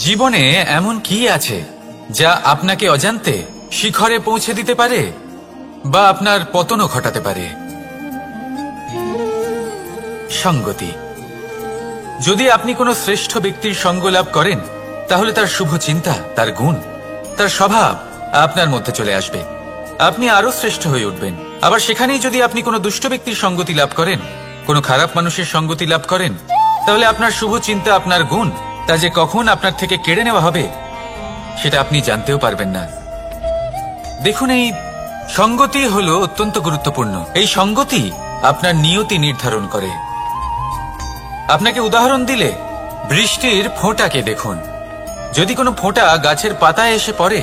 জীবনে এমন কি আছে যা আপনাকে অজান্তে শিখরে পৌঁছে দিতে পারে বা আপনার পতনও ঘটাতে পারে? সঙ্গতি। যদি আপনি কোনো শ্রেষ্ঠ ব্যক্তির সঙ্গ লাভ করেন, তাহলে তার শুভ চিন্তা, তার গুণ, তার স্বভাব আপনার মধ্যে চলে আসবে। আপনি আরো শ্রেষ্ঠ হয়ে উঠবেন। আবার সেখানেই যদি আপনি কোনো দুষ্ট ব্যক্তির সঙ্গতি লাভ করেন, কোনো খারাপ মানুষের সঙ্গতি লাভ করেন, তাহলে আপনার শুভ চিন্তা, আপনার গুণ, তা যে কখন আপনার থেকে কেড়ে নেওয়া হবে সেটা আপনি জানতেও পারবেন না। দেখুন, এই সঙ্গতি হলো অত্যন্ত গুরুত্বপূর্ণ। এই সঙ্গতি আপনার নিয়তি নির্ধারণ করে। আপনাকে উদাহরণ দিলে, বৃষ্টির ফোঁটাকে দেখুন। যদি কোনো ফোঁটা গাছের পাতায় এসে পড়ে,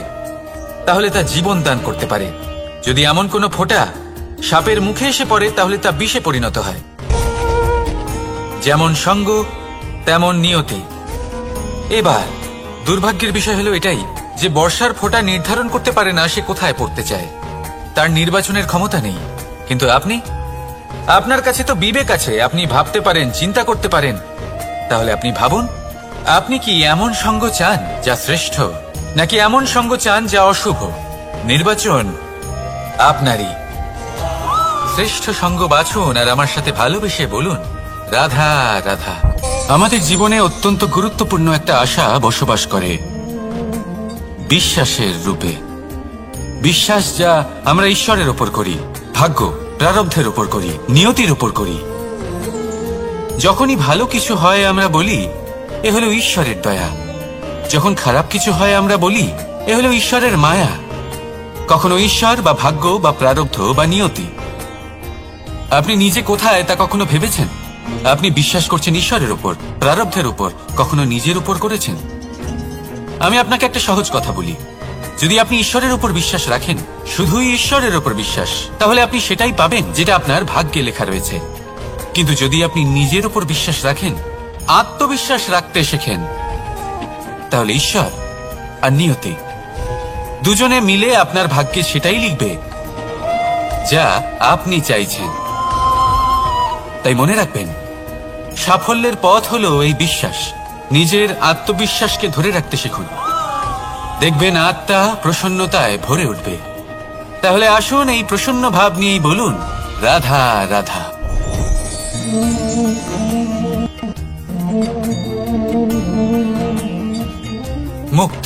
তাহলে তা জীবন দান করতে পারে। যদি এমন কোনো ফোঁটা সাপের মুখে এসে পড়ে, তাহলে তা বিষে পরিণত হয়। যেমন সঙ্গ, তেমন নিয়তি। এবার দুর্ভাগ্যের বিষয় হলো এটাই যে বর্ষার ফোঁটা নির্ধারণ করতে পারে না সে কোথায় পড়তে চায়। তার নির্বাচনের ক্ষমতা নেই। কিন্তু আপনার কাছে তো বিবেক আছে, আপনি ভাবতে পারেন, চিন্তা করতে পারেন। তাহলে আপনি ভাবুন, আপনি কি এমন সঙ্গ চান যা শ্রেষ্ঠ, নাকি এমন সঙ্গ চান যা অশুভ? নির্বাচন আপনারই। শ্রেষ্ঠ সঙ্গ বাছুন আর আমার সাথে ভালোবেসে বলুন, রাধা রাধা। আমাদের জীবনে অত্যন্ত গুরুত্বপূর্ণ একটা আশা বসবাস করে, বিশ্বাসের রূপে। বিশ্বাস যা আমরা ঈশ্বরের উপর করি, ভাগ্য, প্রারব্ধের উপর করি, নিয়তির উপর করি। যখনই ভালো কিছু হয় আমরা বলি এ হলো ঈশ্বরের দয়া। যখন খারাপ কিছু হয় আমরা বলি এ হলো ঈশ্বরের মায়া। কখনো ঈশ্বর বা ভাগ্য বা প্রারব্ধ বা নিয়তি। আপনি নিজে কোথায় তা কখনো ভেবেছেন? আপনি বিশ্বাস করছেন ঈশ্বরের উপর, প্রারব্ধের উপর, কখনো নিজের উপর করেছেন? আমি আপনাকে একটা সহজ কথা বলি, যদি আপনি ঈশ্বরের উপর বিশ্বাস রাখেন, শুধুই ঈশ্বরের উপর বিশ্বাস, তাহলে আপনি সেটাই পাবেন যেটা আপনার ভাগ্যে লেখা রয়েছে। কিন্তু যদি আপনি নিজের উপর বিশ্বাস রাখেন, আত্মবিশ্বাস রাখতে শেখেন, তাহলে ঈশ্বর আর নিয়তি দুজনে মিলে আপনার ভাগ্যে সেটাই লিখবে যা আপনি চাইছেন। তাই মনে রাখবেন, সাফল্যের পথ হলো এই বিশ্বাস। নিজের আত্মবিশ্বাসকে ধরে রাখতে শিখুন, দেখবেন আত্মা প্রসন্নতায় ভরে উঠবে। তাহলে আসুন এই প্রসন্ন ভাব নিয়েই বলুন, রাধা রাধা। মুক্ত।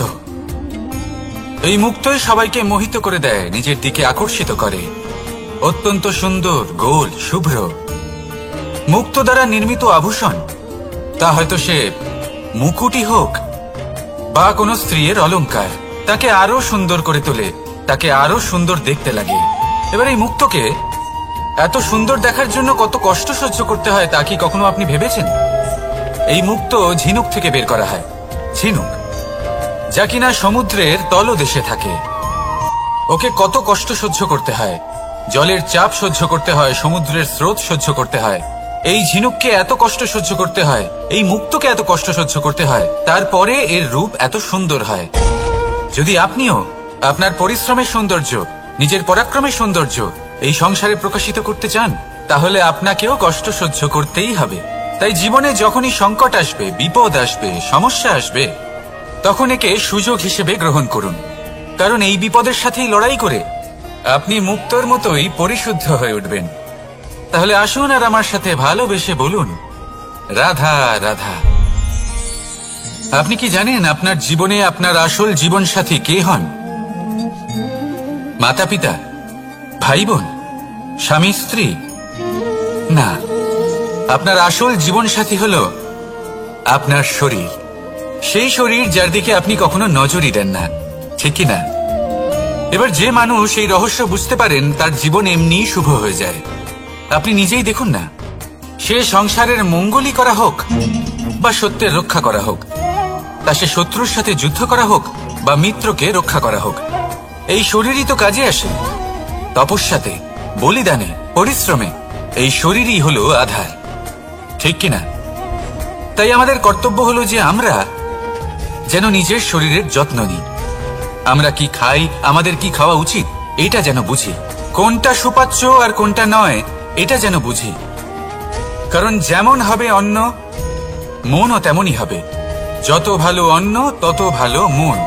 এই মুক্তই সবাইকে মোহিত করে দেয়, নিজের দিকে আকর্ষিত করে। অত্যন্ত সুন্দর, গোল, শুভ্র। মুক্ত দ্বারা নির্মিত আভূষণ, তা হয়তো সে মুকুটই হোক বা কোনো স্ত্রীর অলংকার, তাকে আরো সুন্দর করে তোলে, তাকে আরো সুন্দর দেখতে লাগে। এবার এই মুক্তকে এত সুন্দর দেখার জন্য কত কষ্ট সহ্য করতে হয় তা কি কখনো আপনি ভেবেছেন? এই মুক্ত ঝিনুক থেকে বের করা হয়। ঝিনুক যা কিনা সমুদ্রের তলদেশে থাকে। ওকে কত কষ্ট সহ্য করতে হয়, জলের চাপ সহ্য করতে হয়, সমুদ্রের স্রোত সহ্য করতে হয়। এই ঝিনুককে এত কষ্ট সহ্য করতে হয়, এই মুক্তকে এত কষ্ট সহ্য করতে হয়, তারপরে এর রূপ এত সুন্দর হয়। যদি আপনিও আপনার পরিশ্রমের সৌন্দর্য, নিজের পরাক্রমের সৌন্দর্য এই সংসারে প্রকাশিত করতে চান, তাহলে আপনাকেও কষ্ট সহ্য করতেই হবে। তাই জীবনে যখনই সংকট আসবে, বিপদ আসবে, সমস্যা আসবে, তখন একে সুযোগ হিসেবে গ্রহণ করুন। কারণ এই বিপদের সাথেই লড়াই করে আপনি মুক্তর মতোই পরিশুদ্ধ হয়ে উঠবেন। তাহলে আসুন আর আমার সাথে ভালোবেসে বলুন, রাধা রাধা। আপনি কি জানেন আপনার জীবনে আপনার আসল জীবনসাথী কে হন? মাতা পিতা, ভাই বোন, স্বামী স্ত্রী? না, আপনার আসল জীবনসাথী হলো আপনার শরীর। সেই শরীর যার দিকে আপনি কখনো নজরই দেন না, ঠিক কি না? এবার যে মানুষ এই রহস্য বুঝতে পারেন, তার জীবন এমনি শুভ হয়ে যায়। আপনি নিজেই দেখুন না, সে সংসারের মঙ্গলই করা হোক বা সত্যের রক্ষা করা হোক, তা সে শত্রুর সাথে যুদ্ধ করা হোক বা মিত্রকে রক্ষা করা হোক, এই শরীরই তো কাজে আসে। তপস্যাতে, বলিদানে, পরিশ্রমে এই শরীরই হলো আধার, ঠিক কিনা? তাই আমাদের কর্তব্য হলো যে আমরা যেন নিজের শরীরের যত্ন নিই। আমরা কি খাই, আমাদের কি খাওয়া উচিত, এটা যেন বুঝি। কোনটা সুপাচ্য আর কোনটা নয়, এটা যেন বুঝি। কারণ যেমন হবে অন্ন, মনও তেমনই হবে। যত ভালো অন্ন তত ভালো মন।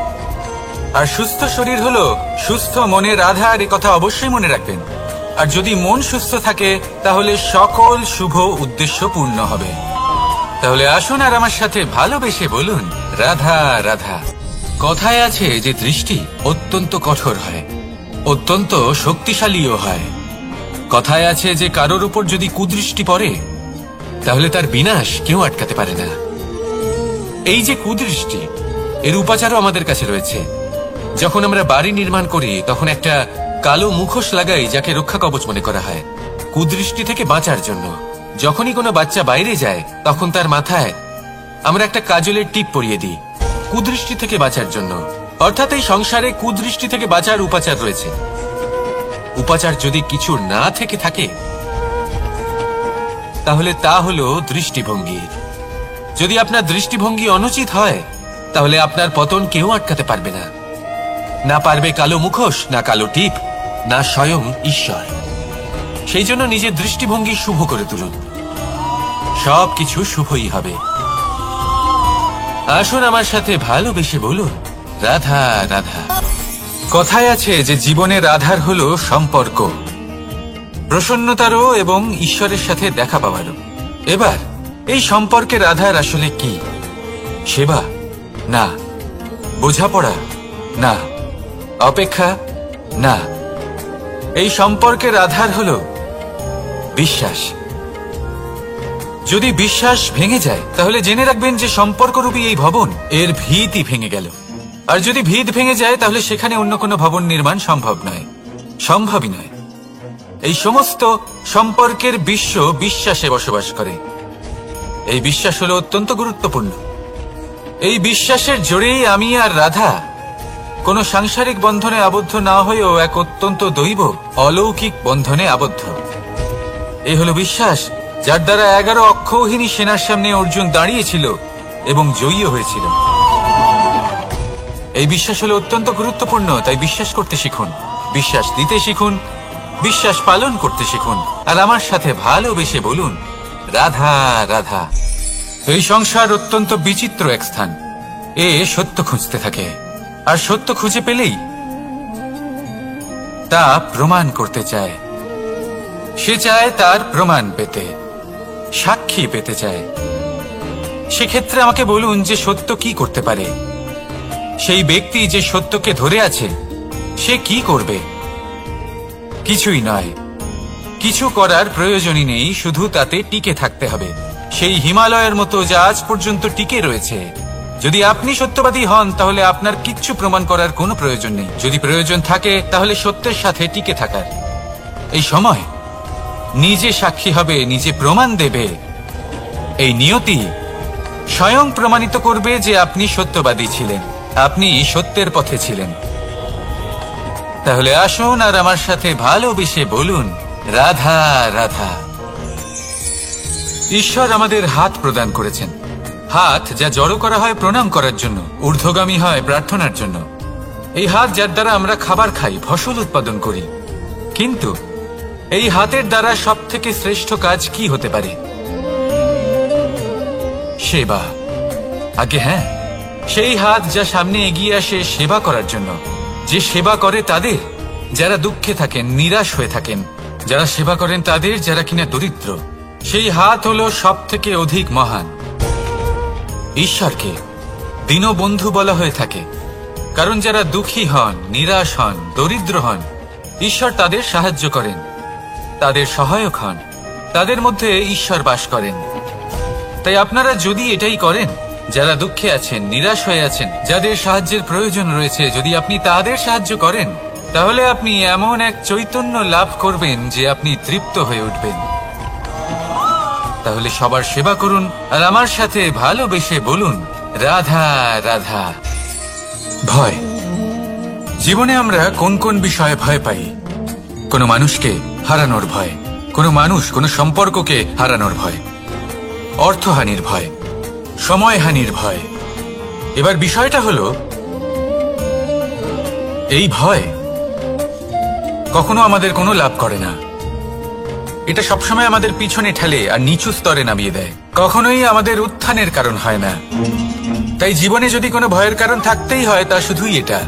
আর সুস্থ শরীর হলো সুস্থ মনের আধার, এ কথা অবশ্যই মনে রাখবেন। আর যদি মন সুস্থ থাকে তাহলে সকল শুভ উদ্দেশ্য পূর্ণ হবে। তাহলে আসুন আর আমার সাথে ভালোবেসে বলুন, রাধা রাধা। কথায় আছে যে দৃষ্টি অত্যন্ত কঠোর হয়, অত্যন্ত শক্তিশালীও হয়। কথায় আছে যে কারোর উপর যদি কুদৃষ্টি পড়ে তাহলে তার বিনাশ কেউ আটকাতে পারে না। এই যে কুদৃষ্টি, এর উপাচারও আমাদের কাছে রয়েছে। যখন আমরা বাড়ি নির্মাণ করি তখন একটা কালো মুখোশ লাগাই, যাকে রক্ষা কবচ মনে করা হয়, কুদৃষ্টি থেকে বাঁচার জন্য। যখনই কোনো বাচ্চা বাইরে যায় তখন তার মাথায় আমরা একটা কাজলের টিপ পরিয়ে দিই, কুদৃষ্টি থেকে বাঁচার জন্য। অর্থাৎ এই সংসারে কুদৃষ্টি থেকে বাঁচার উপাচার রয়েছে। উপাচার যদি কিছু না থেকে থাকে তাহলে তা হলো দৃষ্টিভঙ্গি। যদি আপনার দৃষ্টিভঙ্গি অনুচিত হয় তাহলে আপনার পতন কেউ আটকাতে পারবে না। না পারবে কালো মুখোশ, না কালো টিপ, না স্বয়ং ঈশ্বর। সেই জন্য নিজের দৃষ্টিভঙ্গি শুভ করে তুলুন, সবকিছু শুভই হবে। আসুন আমার সাথে ভালোবেসে বলুন, রাধা রাধা। কথায় আছে যে জীবনের আধার হলো সম্পর্ক, প্রসন্নতারও এবং ঈশ্বরের সাথে দেখা পাওয়ারও। এবার এই সম্পর্কের আধার আসলে কি? সেবা? না। বোঝাপড়া? না। অপেক্ষা? না। এই সম্পর্কের আধার হলো বিশ্বাস। যদি বিশ্বাস ভেঙে যায় তাহলে জেনে রাখবেন যে সম্পর্করূপী এই ভবন, এর ভিতই ভেঙে গেল। আর যদি ভিত ভেঙে যায় তাহলে সেখানে অন্য কোনো ভবন নির্মাণ সম্ভব নয়, সম্ভবই নয়। এই সমস্ত সম্পর্কের বিশ্ব বিশ্বাসে বসবাস করে। এই বিশ্বাস হলো অত্যন্ত গুরুত্বপূর্ণ। এই বিশ্বাসের জোরেই আমি আর রাধা কোনো সাংসারিক বন্ধনে আবদ্ধ না হয়েও এক অত্যন্ত দৈব অলৌকিক বন্ধনে আবদ্ধ। এই হলো বিশ্বাস, যার দ্বারা 11 অক্ষৌহিনী সেনার সামনে অর্জুন দাঁড়িয়েছিল এবং জয়ীও হয়েছিল। এই বিশ্বাস হলো অত্যন্ত গুরুত্বপূর্ণ। তাই বিশ্বাস করতে শিখুন, বিশ্বাস দিতে শিখুন, বিশ্বাস পালন করতে শিখুন। আর আমার সাথে ভালোবেসে বলুন, রাধা রাধা। এই সংসার অত্যন্ত বিচিত্র এক স্থান। এ সত্য খুঁজতে থাকে, আর সত্য খুঁজে পেলেই তা প্রমাণ করতে চায়। সে চায় তার প্রমাণ পেতে, সাক্ষী পেতে চায়। সেক্ষেত্রে আমাকে বলুন যে সত্য কি করতে পারে? সেই ব্যক্তি যে সত্যকে ধরে আছে সে কি করবে? কিছুই নয়, কিছু করার প্রয়োজনই নেই, শুধু তাতে টিকে থাকতে হবে। সেই হিমালয়ের মতো যা আজ পর্যন্ত টিকে রয়েছে। যদি আপনি সত্যবাদী হন তাহলে আপনার কিচ্ছু প্রমাণ করার কোনো প্রয়োজন নেই। যদি প্রয়োজন থাকে তাহলে সত্যের সাথে টিকে থাকার। এই সময় নিজে সাক্ষী হবে, নিজে প্রমাণ দেবে। এই নিয়তি স্বয়ং প্রমাণিত করবে যে আপনি সত্যবাদী ছিলেন, আপনি সত্যের পথে ছিলেন। তাহলে আসুন আর আমার সাথে ভালোবেসে বলুন, রাধা রাধা। ঈশ্বর আমাদের হাত প্রদান করেছেন, হাত যা জড়ো করা হয় প্রণাম করার জন্য, ঊর্ধ্বগামী হয় প্রার্থনার জন্য। এই হাত যার দ্বারা আমরা খাবার খাই, ফসল উৎপাদন করি। কিন্তু এই হাতের দ্বারা সব থেকে শ্রেষ্ঠ কাজ কি হতে পারে? সেবা। আগে হ্যাঁ, সেই হাত যা সামনে এগিয়ে আসে সেবা করার জন্য, যে সেবা করে তাদের যারা দুঃখে থাকেন, নিরাশ হয়ে থাকেন, যারা সেবা করেন তাদের যারা কিনা দরিদ্র। সেই হাত হলো সব থেকে অধিক মহান। ঈশ্বরকে দীনবন্ধু বলা হয়ে থাকে, কারণ যারা দুঃখী হন, নিরাশ হন, দরিদ্র হন, ঈশ্বর তাদের সাহায্য করেন, তাদের সহায়ক হন, তাদের মধ্যে ঈশ্বর বাস করেন। তাই আপনারা যদি এটাই করেন, যারা দুঃখে আছেন, নিরাশ হয়ে আছেন, যাদের সাহায্যের প্রয়োজন রয়েছে, যদি আপনি তাদের সাহায্য করেন তাহলে আপনি এমন এক চৈতন্য লাভ করবেন যে আপনি তৃপ্ত হয়ে উঠবেন। তাহলে সবার সেবা করুন আর আমার সাথে ভালোবেসে বলুন, রাধা রাধা। ভয়। জীবনে আমরা কোন কোন বিষয়ে ভয় পাই? কোনো মানুষকে হারানোর ভয়, কোনো মানুষ, কোনো সম্পর্ককে হারানোর ভয়, অর্থহানির ভয়, সময়হানির ভয়। এবার বিষয়টা হলো, এই ভয় কখনো আমাদের কোনো লাভ করে না। এটা সবসময় আমাদের পিছনে ঠেলে আর নিচু স্তরে নামিয়ে দেয়, কখনোই আমাদের উত্থানের কারণ হয় না। তাই জীবনে যদি কোনো ভয়ের কারণ থাকতেই হয় তা শুধুই এটা,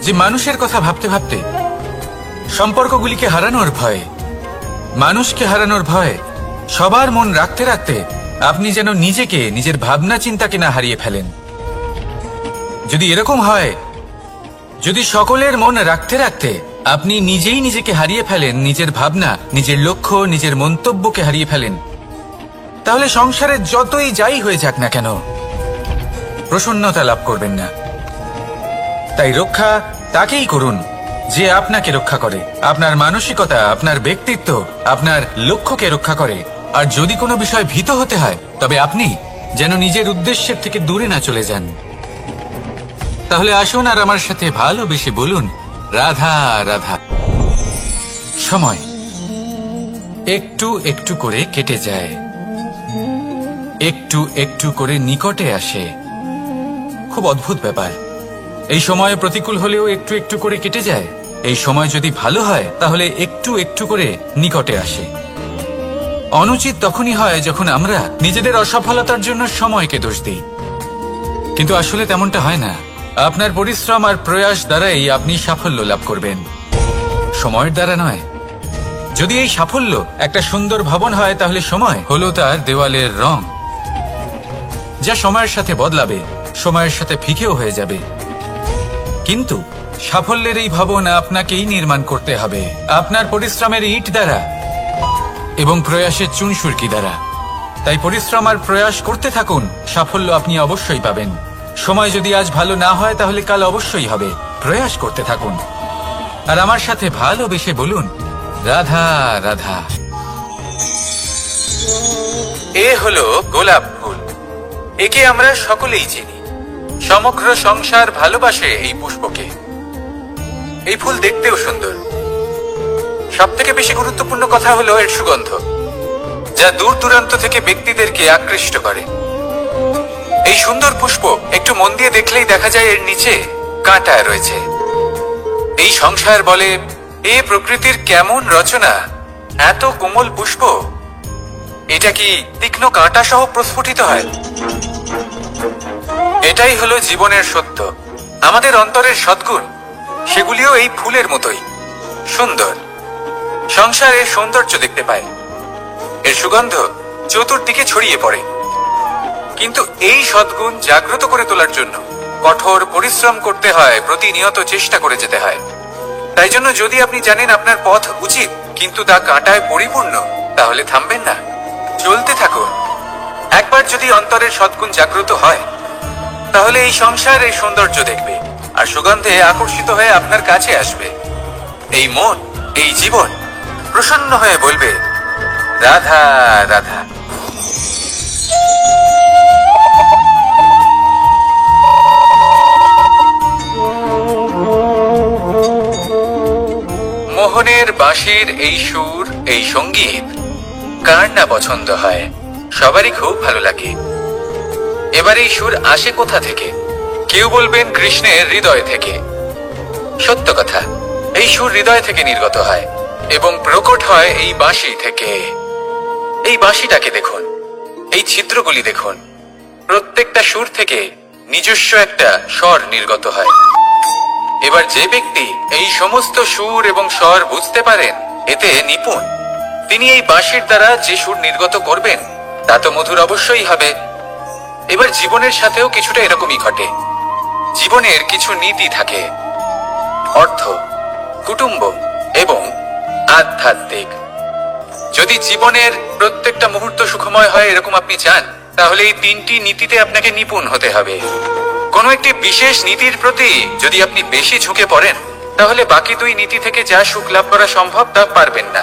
যে মানুষের কথা ভাবতে ভাবতে, সম্পর্কগুলিকে হারানোর ভয়, মানুষকে হারানোর ভয়, সবার মন রাখতে রাখতে আপনি যেন নিজেকে, নিজের ভাবনা চিন্তাকে না হারিয়ে ফেলেন। যদি এরকম হয়, যদি সকলের মন রাখতে রাখতে আপনি নিজেই নিজেকে হারিয়ে ফেলেন, নিজের ভাবনা, নিজের লক্ষ্য, নিজের মন্তব্যকে হারিয়ে ফেলেন, তাহলে সংসারে যতই যাই হয়ে যাক না কেন প্রসন্নতা লাভ করবেন না। তাই রক্ষা তাকেই করুন যে আপনাকে রক্ষা করে, আপনার মানসিকতা, আপনার ব্যক্তিত্ব, আপনার লক্ষ্যকে রক্ষা করে। আর যদি কোনো বিষয় ভীত হতে হয়, তবে আপনি যেন নিজের উদ্দেশ্যের থেকে দূরে না চলে যান। তাহলে আসুন আর আমার সাথে ভালোবেসে বলুন, রাধা রাধা। সময় একটু একটু করে কেটে যায়, একটু একটু করে নিকটে আসে। খুব অদ্ভুত ব্যাপার। এই সময় প্রতিকূল হলেও একটু একটু করে কেটে যায়। এই সময় যদি ভালো হয় তাহলে একটু একটু করে নিকটে আসে। অনুচিত তখনই হয় যখন আমরা নিজেদের অসফলতার জন্য সময়কে দোষ দিই, কিন্তু আসলে তেমনটা হয় না। আপনার পরিশ্রম আর প্রয়াস দ্বারাই আপনি সাফল্য লাভ করবেন, সময়ের দ্বারা নয়। যদি এই সাফল্য একটা সুন্দর ভবন হয়, তাহলে সময় হলো তার দেওয়ালের রং, যা সময়ের সাথে বদলাবে, সময়ের সাথে ফিকেও হয়ে যাবে। কিন্তু সাফল্যের এই ভবন আপনাকেই নির্মাণ করতে হবে, আপনার পরিশ্রমের ইট দ্বারা এবং প্রয়াসের চুনসুরকি দ্বারা। তাই পরিশ্রম আর প্রয়াস করতে থাকুন, সাফল্য আপনি অবশ্যই পাবেন। সময় যদি আজ ভালো না হয় তাহলে কাল অবশ্যই হবে। প্রয়াস করতে থাকুন আর আমার সাথে ভালোবেসে বলুন, রাধা রাধা। এ হলো গোলাপ ফুল। একে আমরা সকলেই চিনি। সমগ্র সংসার ভালোবাসে এই পুষ্পকে। এই ফুল দেখতেও সুন্দর। সবথেকে বেশি গুরুত্বপূর্ণ কথা হলো এর সুগন্ধ, যা দূর দূরান্ত থেকে ব্যক্তিদেরকে আকৃষ্ট করে। এই সুন্দর পুষ্প একটু মন দিয়ে দেখলেই দেখা যায় এর নিচে কাঁটা রয়েছে। এই সংসার বলে, এ প্রকৃতির কেমন রচনা, এত কোমল পুষ্প, এটা কি তীক্ষ্ণ কাঁটা সহ প্রস্ফুটিত হয়? এটাই হলো জীবনের সত্য। আমাদের অন্তরের সদ্গুণ, সেগুলিও এই ফুলের মতোই সুন্দর। সংসারে সৌন্দর্য দেখতে পায়, এর সুগন্ধ চতুর্দিকে ছড়িয়ে পড়ে। কিন্তু এই সদ্গুণ জাগ্রত করে তোলার জন্য কঠোর পরিশ্রম করতে হয়, প্রতিনিয়ত চেষ্টা করে যেতে হয়। তাই জন্য যদি আপনি জানেন আপনার পথ উচিত কিন্তু তা কাঁটায় পরিপূর্ণ, তাহলে থামবেন না, চলতে থাকুন। একবার যদি অন্তরের সদ্গুণ জাগ্রত হয়, তাহলে এই সংসার এই সৌন্দর্য দেখবে আর সুগন্ধে আকর্ষিত হয়ে আপনার কাছে আসবে। এই মন, এই জীবন প্রসন্ন হয়ে বলবে, রাধা রাধা। মোহনের বাঁশির এই সুর, এই সঙ্গীত কার না পছন্দ হয়? সবারই খুব ভালো লাগে। এবার এই সুর আসে কোথা থেকে? কেউ বলবেন কৃষ্ণের হৃদয় থেকে। সত্য কথা, এই সুর হৃদয় থেকে নির্গত হয় এবং প্রকট হয় এই বাঁশি থেকে। এই বাঁশিটাকে দেখুন, এই ছিদ্রগুলি দেখুন, প্রত্যেকটা সুর থেকে নিজস্ব একটা স্বর নির্গত হয়। এবার যে ব্যক্তি এই সমস্ত সুর এবং স্বর বুঝতে পারেন, এতে নিপুণ, তিনি এই বাঁশির দ্বারা যে সুর নির্গত করবেন তা তো মধুর অবশ্যই হবে। এবার জীবনের সাথেও কিছুটা এরকমই ঘটে। জীবনের কিছু নীতি থাকে, অর্থ, কুটুম্ব এবং আধ্যাত্মিক। যদি জীবনের প্রত্যেকটা মুহূর্ত সুখময় হয় এরকম আপনি চান, তাহলে এই তিনটি নীতিতে আপনাকে নিপুণ হতে হবে। কোনো একটি বিশেষ নীতির প্রতি যদি আপনি বেশি ঝুঁকে পড়েন, তাহলে বাকি দুই নীতি থেকে যা সুখ লাভ করা সম্ভব তা পারবেন না।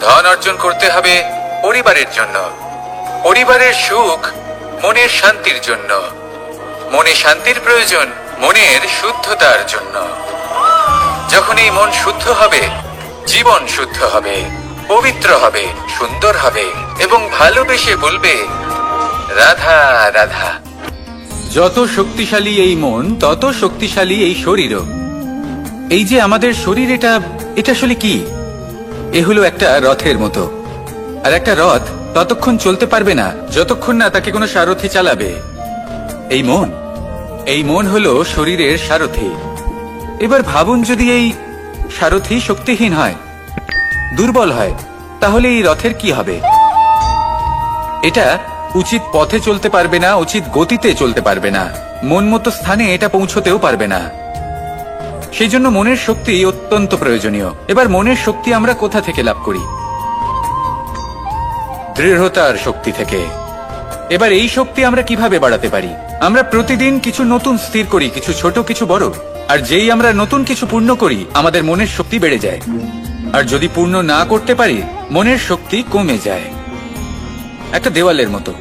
ধন অর্জন করতে হবে পরিবারের জন্য, পরিবারের সুখ মনের শান্তির জন্য, মনে শান্তির প্রয়োজন মনের শুদ্ধতার জন্য। যখন এই মন শুদ্ধ হবে, জীবন শুদ্ধ হবে, পবিত্র হবে, সুন্দর হবে এবং ভালোবেসে বলবে, রাধা রাধা। যত শক্তিশালী এই মন, তত শক্তিশালী এই শরীরও। এই যে আমাদের শরীর, এটা আসলে কি? এ হলো একটা রথের মতো। আর একটা রথ ততক্ষণ চলতে পারবে না যতক্ষণ না তাকে কোনো সারথি চালাবে। এই মন হলো শরীরের সারথি। এবার ভাবুন, যদি এই সারথি শক্তিহীন হয়, দুর্বল হয়, তাহলে এই রথের কি হবে? এটা উচিত পথে চলতে পারবে না, উচিত গতিতে চলতে পারবে না, মন মতো স্থানে এটা পৌঁছতেও পারবে না। সেই জন্য মনের শক্তি অত্যন্ত প্রয়োজনীয়। এবার মনের শক্তি আমরা কোথা থেকে লাভ করি? দৃঢ়তার শক্তি থেকে। এবার এই শক্তি আমরা কিভাবে বাড়াতে পারি? আমরা প্রতিদিন কিছু নতুন স্থির করি, কিছু ছোট কিছু বড়। আর যেই আমরা নতুন কিছু পূর্ণ করি, আমাদের মনের শক্তি বেড়ে যায়। আর যদি পূর্ণ না করতে পারি, মনের শক্তি কমে যায়। একটা দেওয়ালের মতো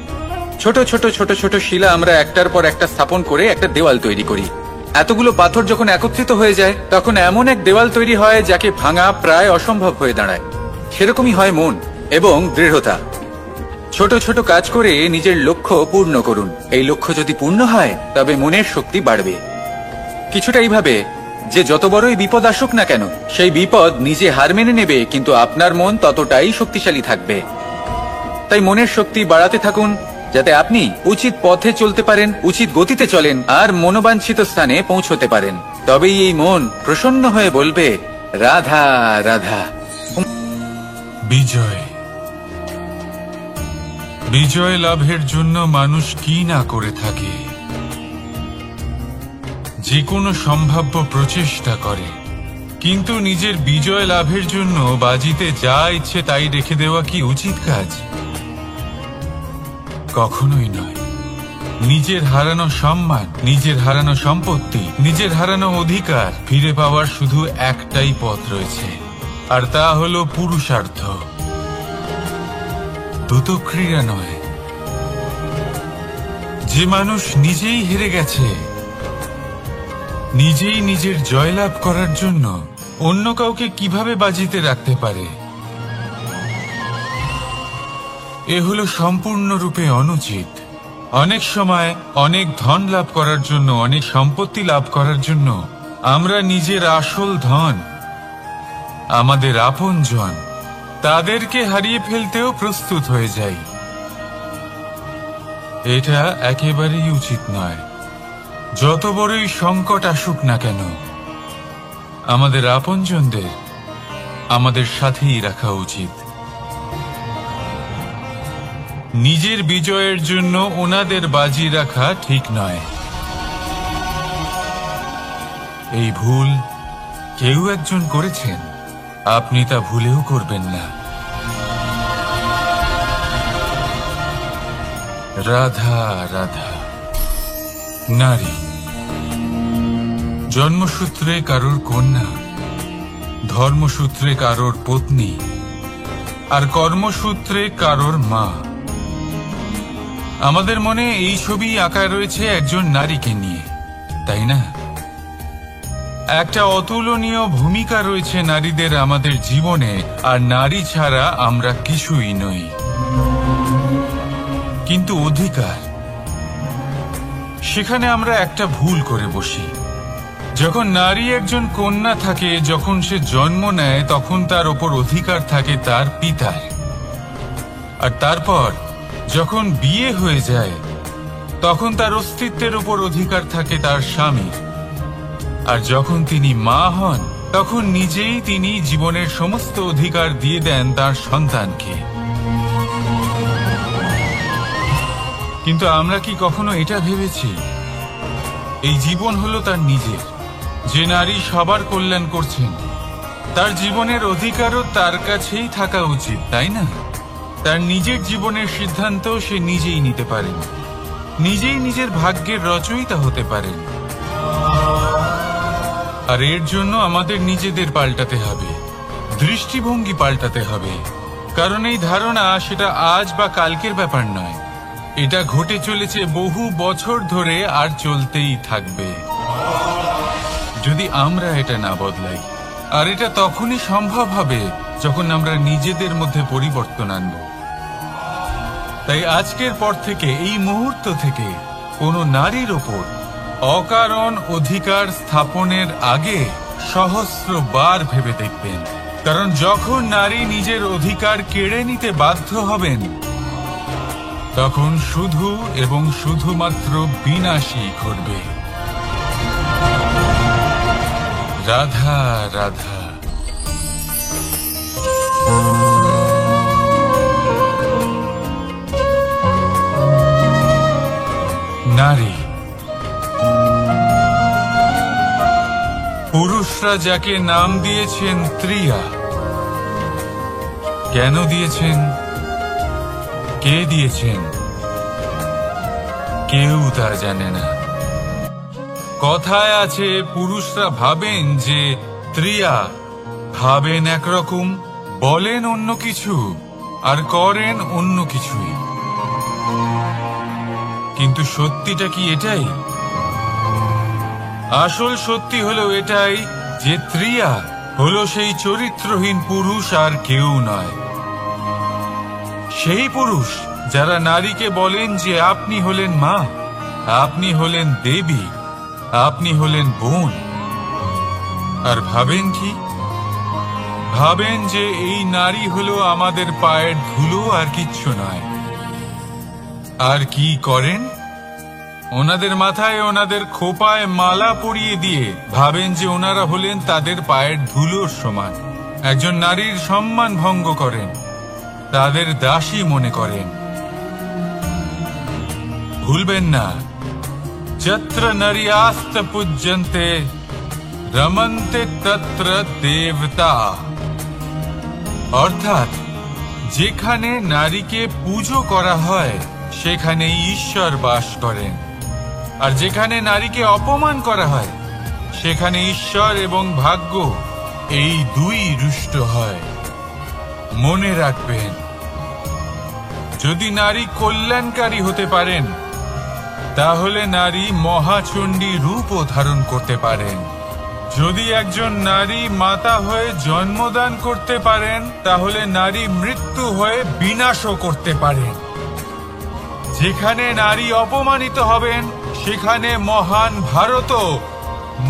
ছোট ছোট ছোট ছোট শিলা আমরা একটার পর একটা স্থাপন করে একটা দেওয়াল তৈরি করি। এতগুলো পাথর যখন একত্রিত হয়ে যায়, তখন এমন এক দেওয়াল তৈরি হয় যাকে ভাঙা প্রায় অসম্ভব হয়ে দাঁড়ায়। সেরকমই হয় মন এবং দৃঢ়তা। ছোট ছোট কাজ করে নিজের লক্ষ্য পূর্ণ করুন। এই লক্ষ্য যদি পূর্ণ হয়, তবে মনের শক্তি বাড়বে। কিছুটা এইভাবে যে যত বড়ই বিপদ আসুক না কেন, সেই বিপদ নিজে হার মেনে নেবে, কিন্তু আপনার মন ততটাই শক্তিশালী থাকবে। তাই মনের শক্তি বাড়াতে থাকুন, যাতে আপনি উচিত পথে চলতে পারেন, উচিত গতিতে চলেন আর মনোবাঞ্ছিত স্থানে পৌঁছতে পারেন। তবেই এই মন প্রসন্ন হয়ে বলবে, রাধা রাধা। বিজয়, বিজয় লাভের জন্য মানুষ কি না করে থাকে, যে কোনো সম্ভাব্য প্রচেষ্টা করে, কিন্তু নিজের বিজয় লাভের জন্য বাজিতে যা ইচ্ছে তাই রেখে দেওয়া কি উচিত কাজ? কখনোই নয়। নিজের হারানো সম্মান, নিজের হারানো সম্পত্তি, নিজের হারানো অধিকার ফিরে পাওয়ার শুধু একটাই পথ রয়েছে, আর তা হলো পুরুষার্থ, দ্যুতক্রিয়া নয়। যে মানুষ নিজেই হেরে গেছে, নিজেই নিজের জয়লাভ করার জন্য অন্য কাউকে কিভাবে বাজিতে রাখতে পারে? এ হলো সম্পূর্ণরূপে অনুচিত। অনেক সময় অনেক ধন লাভ করার জন্য, অনেক সম্পত্তি লাভ করার জন্য আমরা নিজের আসল ধন, আমাদের আপনজন, তাদেরকে হারিয়ে ফেলতেও প্রস্তুত হয়ে যাই। এটা একেবারেই উচিত নয়। যত বড়ই সংকট আসুক না কেন, আমাদের আপনজনদের আমাদের সাথেই রাখা উচিত। নিজের বিজয়ের জন্য ওনাদের বাজি রাখা ঠিক নয়। এই ভুল কেউ একজন করেছেন, আপনি তা ভুলেও করবেন না। রাধা রাধা। নারী জন্মসূত্রে কারোর কন্যা, ধর্মসূত্রে কারোর পত্নী, আর কর্মসূত্রে কারোর মা। আমাদের মনে এই ছবি আঁকা রয়েছে একজন নারীকে নিয়ে, তাই না? একটা অতুলনীয় ভূমিকা রয়েছে নারীদের আমাদের জীবনে, আর নারী ছাড়া আমরা কিছুই নই। কিন্তু অধিকার, সেখানে আমরা একটা ভুল করে বসি। যখন নারী একজন কন্যা থাকে, যখন সে জন্ম নেয়, তখন তার ওপর অধিকার থাকে তার পিতার। আর তারপর যখন বিয়ে হয়ে যায়, তখন তার অস্তিত্বের উপর অধিকার থাকে তার স্বামীর। আর যখন তিনি মা হন, তখন নিজেই তিনি জীবনের সমস্ত অধিকার দিয়ে দেন তার সন্তানকে। কিন্তু আমরা কি কখনো এটা ভেবেছি, এই জীবন হলো তার নিজের? যে নারী সবার কল্যাণ করছেন, তার জীবনের অধিকারও তার কাছেই থাকা উচিত, তাই না? তার নিজের জীবনের সিদ্ধান্ত সে নিজেই নিতে পারেন, নিজেই নিজের ভাগ্যের রচয়িতা হতে পারেন। আর এর জন্য আমাদের নিজেদের পাল্টাতে হবে, দৃষ্টিভঙ্গি পাল্টাতে হবে। কারণ এই ধারণা সেটা আজ বা কালকের ব্যাপার নয়, এটা ঘটে চলেছে বহু বছর ধরে আর চলতেই থাকবে, যদি আমরা এটা না বদলাই। আর এটা তখনই সম্ভব হবে যখন আমরা নিজেদের মধ্যে পরিবর্তন আনব। তাই আজকের পর থেকে, এই মুহূর্ত থেকে, কোনো নারীর ওপর অকারণ অধিকার স্থাপনের আগে সহস্রবার ভেবে দেখবেন। কারণ যখন নারী নিজের অধিকার কেড়ে নিতে বাধ্য হবেন, তখন শুধু এবং শুধুমাত্র বিনাশই ঘটবে। রাধা রাধা। নারী, পুরুষরা যাকে নাম দিয়েছেন ত্রিয়া, কেন দিয়েছেন, কে দিয়েছেন, কেউ তা জানে না। কথায় আছে পুরুষরা ভাবেন যে ত্রিয়া, ভাবেন একরকম, বলেন অন্য কিছু, আর করেন অন্য কিছুই। কিন্তু সত্যিটা কি এটাই? আসল সত্যি হলো এটাই যে ত্রিয়া হলো সেই চরিত্রহীন পুরুষ আর কেউ নয়। সেই পুরুষ যারা নারীকে বলেন যে আপনি হলেন মা, আপনি হলেন দেবী, আপনি হলেন বোন। আর ভাবেন কি? ভাবেন যে এই নারী হলো আমাদের পায়ের ধুলো আর কিচ্ছু নয়। আর কি করেন? ওনাদের মাথায় ওনাদের খোপায় মালা পরিয়ে দিয়ে ভাবেন যে ওনারা হলেন তাদের পায়ের ধুলোর সমান। একজন নারীর সম্মান ভঙ্গ করেন, তাদের দাসী মনে করেন। ভুলবেন না, যত্র নারীয়াস্ত পূজ্যন্তে রমন্তে তত্র দেবতা। অর্থাৎ যেখানে নারীকে পুজো করা হয় সেখানে ঈশ্বর বাস করেন, আর যেখানে নারীকে অপমান করা হয় সেখানে ঈশ্বর এবং ভাগ্য এই দুই রুষ্ট হয়। মনে রাখবেন, যদি নারী কল্যাণকারী হতে পারেন তাহলে নারী মহাচণ্ডী রূপও ধারণ করতে পারেন। যদি একজন নারী মাতা হয়ে জন্মদান করতে পারেন তাহলে নারী মৃত্যু হয়ে বিনাশও করতে পারেন। যেখানে নারী অপমানিত হবেন সেখানে মহান ভারতও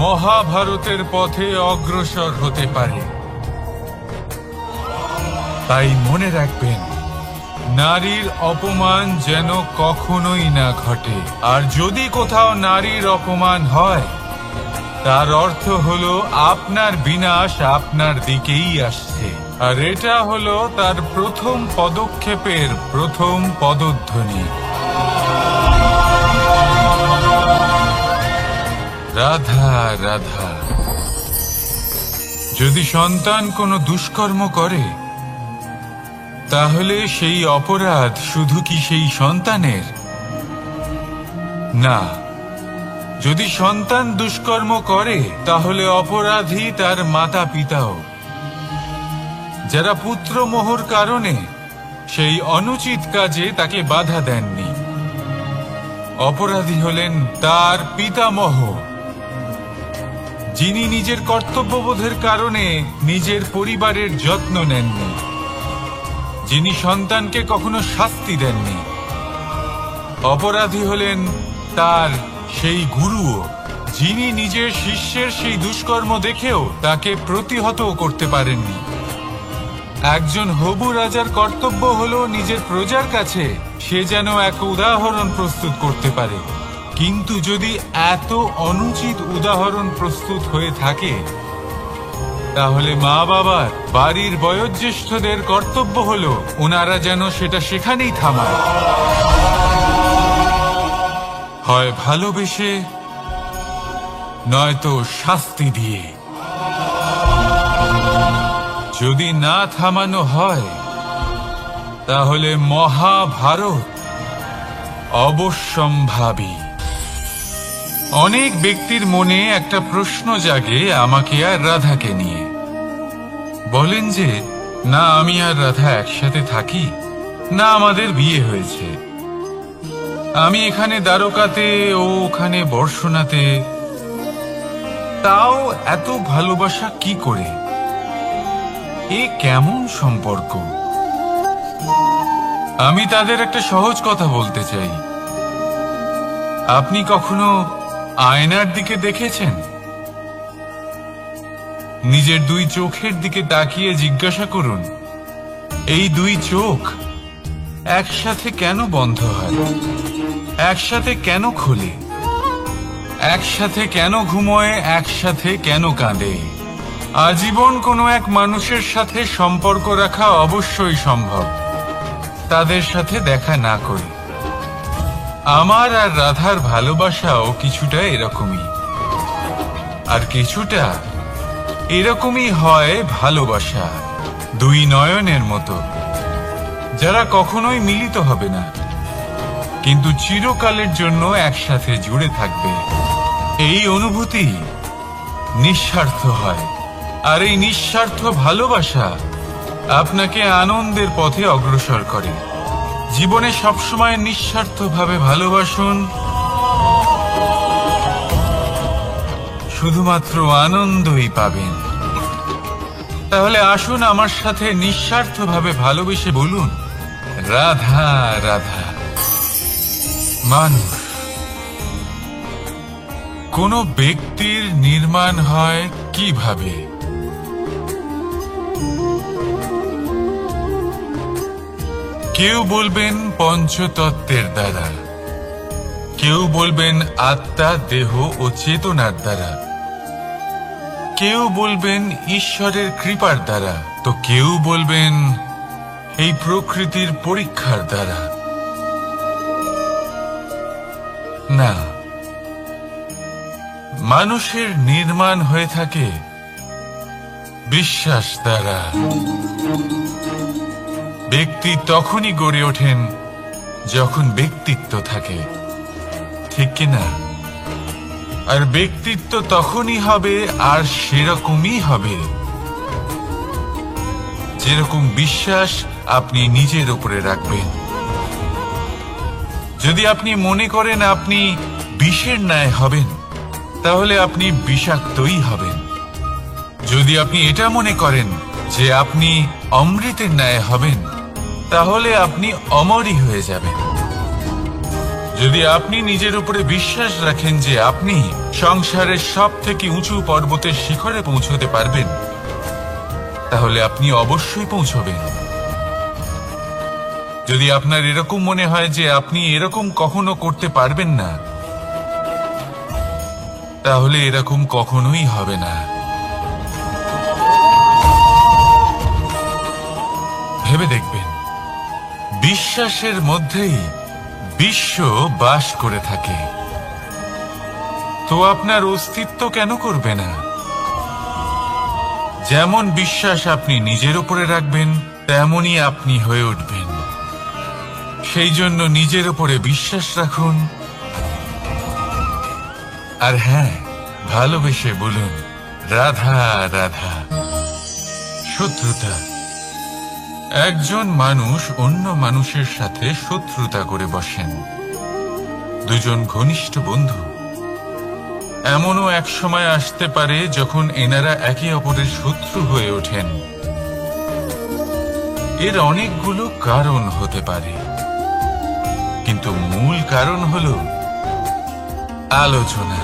মহাভারতের পথে অগ্রসর হতে পারে। তাই মনে রাখবেন, নারীর অপমান যেন কখনোই না ঘটে। আর যদি কোথাও নারীর অপমান হয় তার অর্থ হলো আপনার বিনাশ আপনার দিকেই আসছে। আর এটা হলো তার প্রথম পদক্ষেপের প্রথম পদধ্বনি। রাধা রাধা। যদি সন্তান কোনো দুষ্কর্ম করে তাহলে সেই অপরাধ শুধু কি সেই সন্তানের? না, যদি সন্তান দুষ্কর্ম করে তাহলে অপরাধী তার মাতা পিতাও, যারা পুত্রমোহর কারণে সেই অনুচিত কাজে তাকে বাধা দেননি। অপরাধী হলেন তার পিতামহ, যিনি নিজের কর্তব্যবোধের কারণে নিজের পরিবারের যত্ন নেননি, যিনি সন্তানকে কখনো শাস্তি দেননি। অপরাধী হলেন তার সেই গুরুও, যিনি নিজের শিষ্যের সেই দুষ্কর্ম দেখেও তাকে প্রতিহত করতে পারেননি। একজন হবু রাজার কর্তব্য হলো নিজের প্রজার কাছে সে যেন এক উদাহরণ প্রস্তুত করতে পারে। কিন্তু যদি এত অনুচিত উদাহরণ প্রস্তুত হয়ে থাকে তাহলে মা বাবার, বাড়ির বয়োজ্যেষ্ঠদের কর্তব্য হলো ওনারা যেন সেটা সেখানেই থামায়, হয় ভালোবেসে নয়তো শাস্তি দিয়ে। যদি না থামানো হয় তাহলে মহাভারত অবশ্যম্ভাবী। অনেক ব্যক্তির মনে একটা প্রশ্ন জাগে আমাকে আর রাধাকে নিয়ে। বলেন যে না আমি আর রাধা একসাথে থাকি, না আমাদের বিয়ে হয়েছে। আমি এখানে দ্বারকাতে, ও ওখানে বর্ষনাতে, তাও এত ভালোবাসা কি করে? এ কেমন সম্পর্ক? আমি তাদের একটা সহজ কথা বলতে চাই। আপনি কখনো আয়নার দিকে দেখেছেন? নিজের দুই চোখের দিকে তাকিয়ে জিজ্ঞাসা করুন, এই দুই চোখ একসাথে কেন বন্ধ হয়, একসাথে কেন খোলে, একসাথে কেন ঘুমোয়, একসাথে কেন কাঁদে? আজীবন কোনো এক মানুষের সাথে সম্পর্ক রাখা অবশ্যই সম্ভব, তাদের সাথে দেখা না করে। আমার আর রাধার ভালোবাসাও কিছুটা এরকমই, আর কিছুটা এরকমই হয় ভালোবাসা, দুই নয়নের মতো, যারা কখনোই মিলিত হবে না, কিন্তু চিরকালের জন্য একসাথে জুড়ে থাকবে। এই অনুভূতি নিঃস্বার্থ হয়, আর এই নিঃস্বার্থ ভালোবাসা আপনাকে আনন্দের পথে অগ্রসর করে। জীবনে সবসময় নিঃস্বার্থভাবে ভালোবাসুন, শুধুমাত্র আনন্দই পাবেন। তাহলে আসুন আমার সাথে নিঃস্বার্থভাবে ভালোবেসে বলুন, রাধা রাধা। মানুষ, কোন ব্যক্তির নির্মাণ হয় কিভাবে? কেউ বলবেন পঞ্চতত্ত্বের দ্বারা, কেউ বলবেন আত্মা, দেহ ও চেতনার দ্বারা, কেউ বলবেন ঈশ্বরের কৃপার দ্বারা, তো কেউ বলবেন এই প্রকৃতির পরীক্ষার দ্বারা। না, মানুষের নির্মাণ হয়ে থাকে বিশ্বাস দ্বারা। ব্যক্তি তখনই গড়ে ওঠেন যখন ব্যক্তিত্ব থাকে, ঠিক কিনা? আর ব্যক্তিত্ব তখনই হবে, আর সেরকমই হবে যেরকম বিশ্বাস আপনি নিজের উপরে রাখবেন। যদি আপনি মনে করেন আপনি বিষের ন্যায় হবেন, তাহলে আপনি বিষাক্তই হবেন। যদি আপনি এটা মনে করেন যে আপনি অমৃতের ন্যায় হবেন, তাহলে আপনি অমরই হয়ে যাবেন। যদি আপনি নিজের উপরে বিশ্বাস রাখেন যে আপনি সংসারের সব থেকে উঁচু পর্বতের শিখরে পৌঁছতে পারবেন, তাহলে আপনি অবশ্যই পৌঁছবেন। যদি আপনার এরকম মনে হয় যে আপনি এরকম কখনো করতে পারবেন না, তাহলে এরকম কখনোই হবে না। ভেবে দেখবেন, বিশ্বাসের মধ্যেই বিশ্ব বাস করে থাকে, তো আপনার অস্তিত্ব কেন করবে না? যেমন বিশ্বাস আপনি নিজের উপরে রাখবেন, তেমনই আপনি হয়ে উঠবেন। সেই জন্য নিজের উপরে বিশ্বাস রাখুন, আর হ্যাঁ, ভালোবেসে বলুন, রাধা রাধা। শত্রুতা, একজন মানুষ অন্য মানুষের সাথে শত্রুতা করে বসেন, দুজন ঘনিষ্ঠ বন্ধু। এমনও এক সময় আসতে পারে যখন এনারা একে অপরের শত্রু হয়ে ওঠেন। এর অনেকগুলো কারণ হতে পারে, কিন্তু মূল কারণ হল আলোচনা।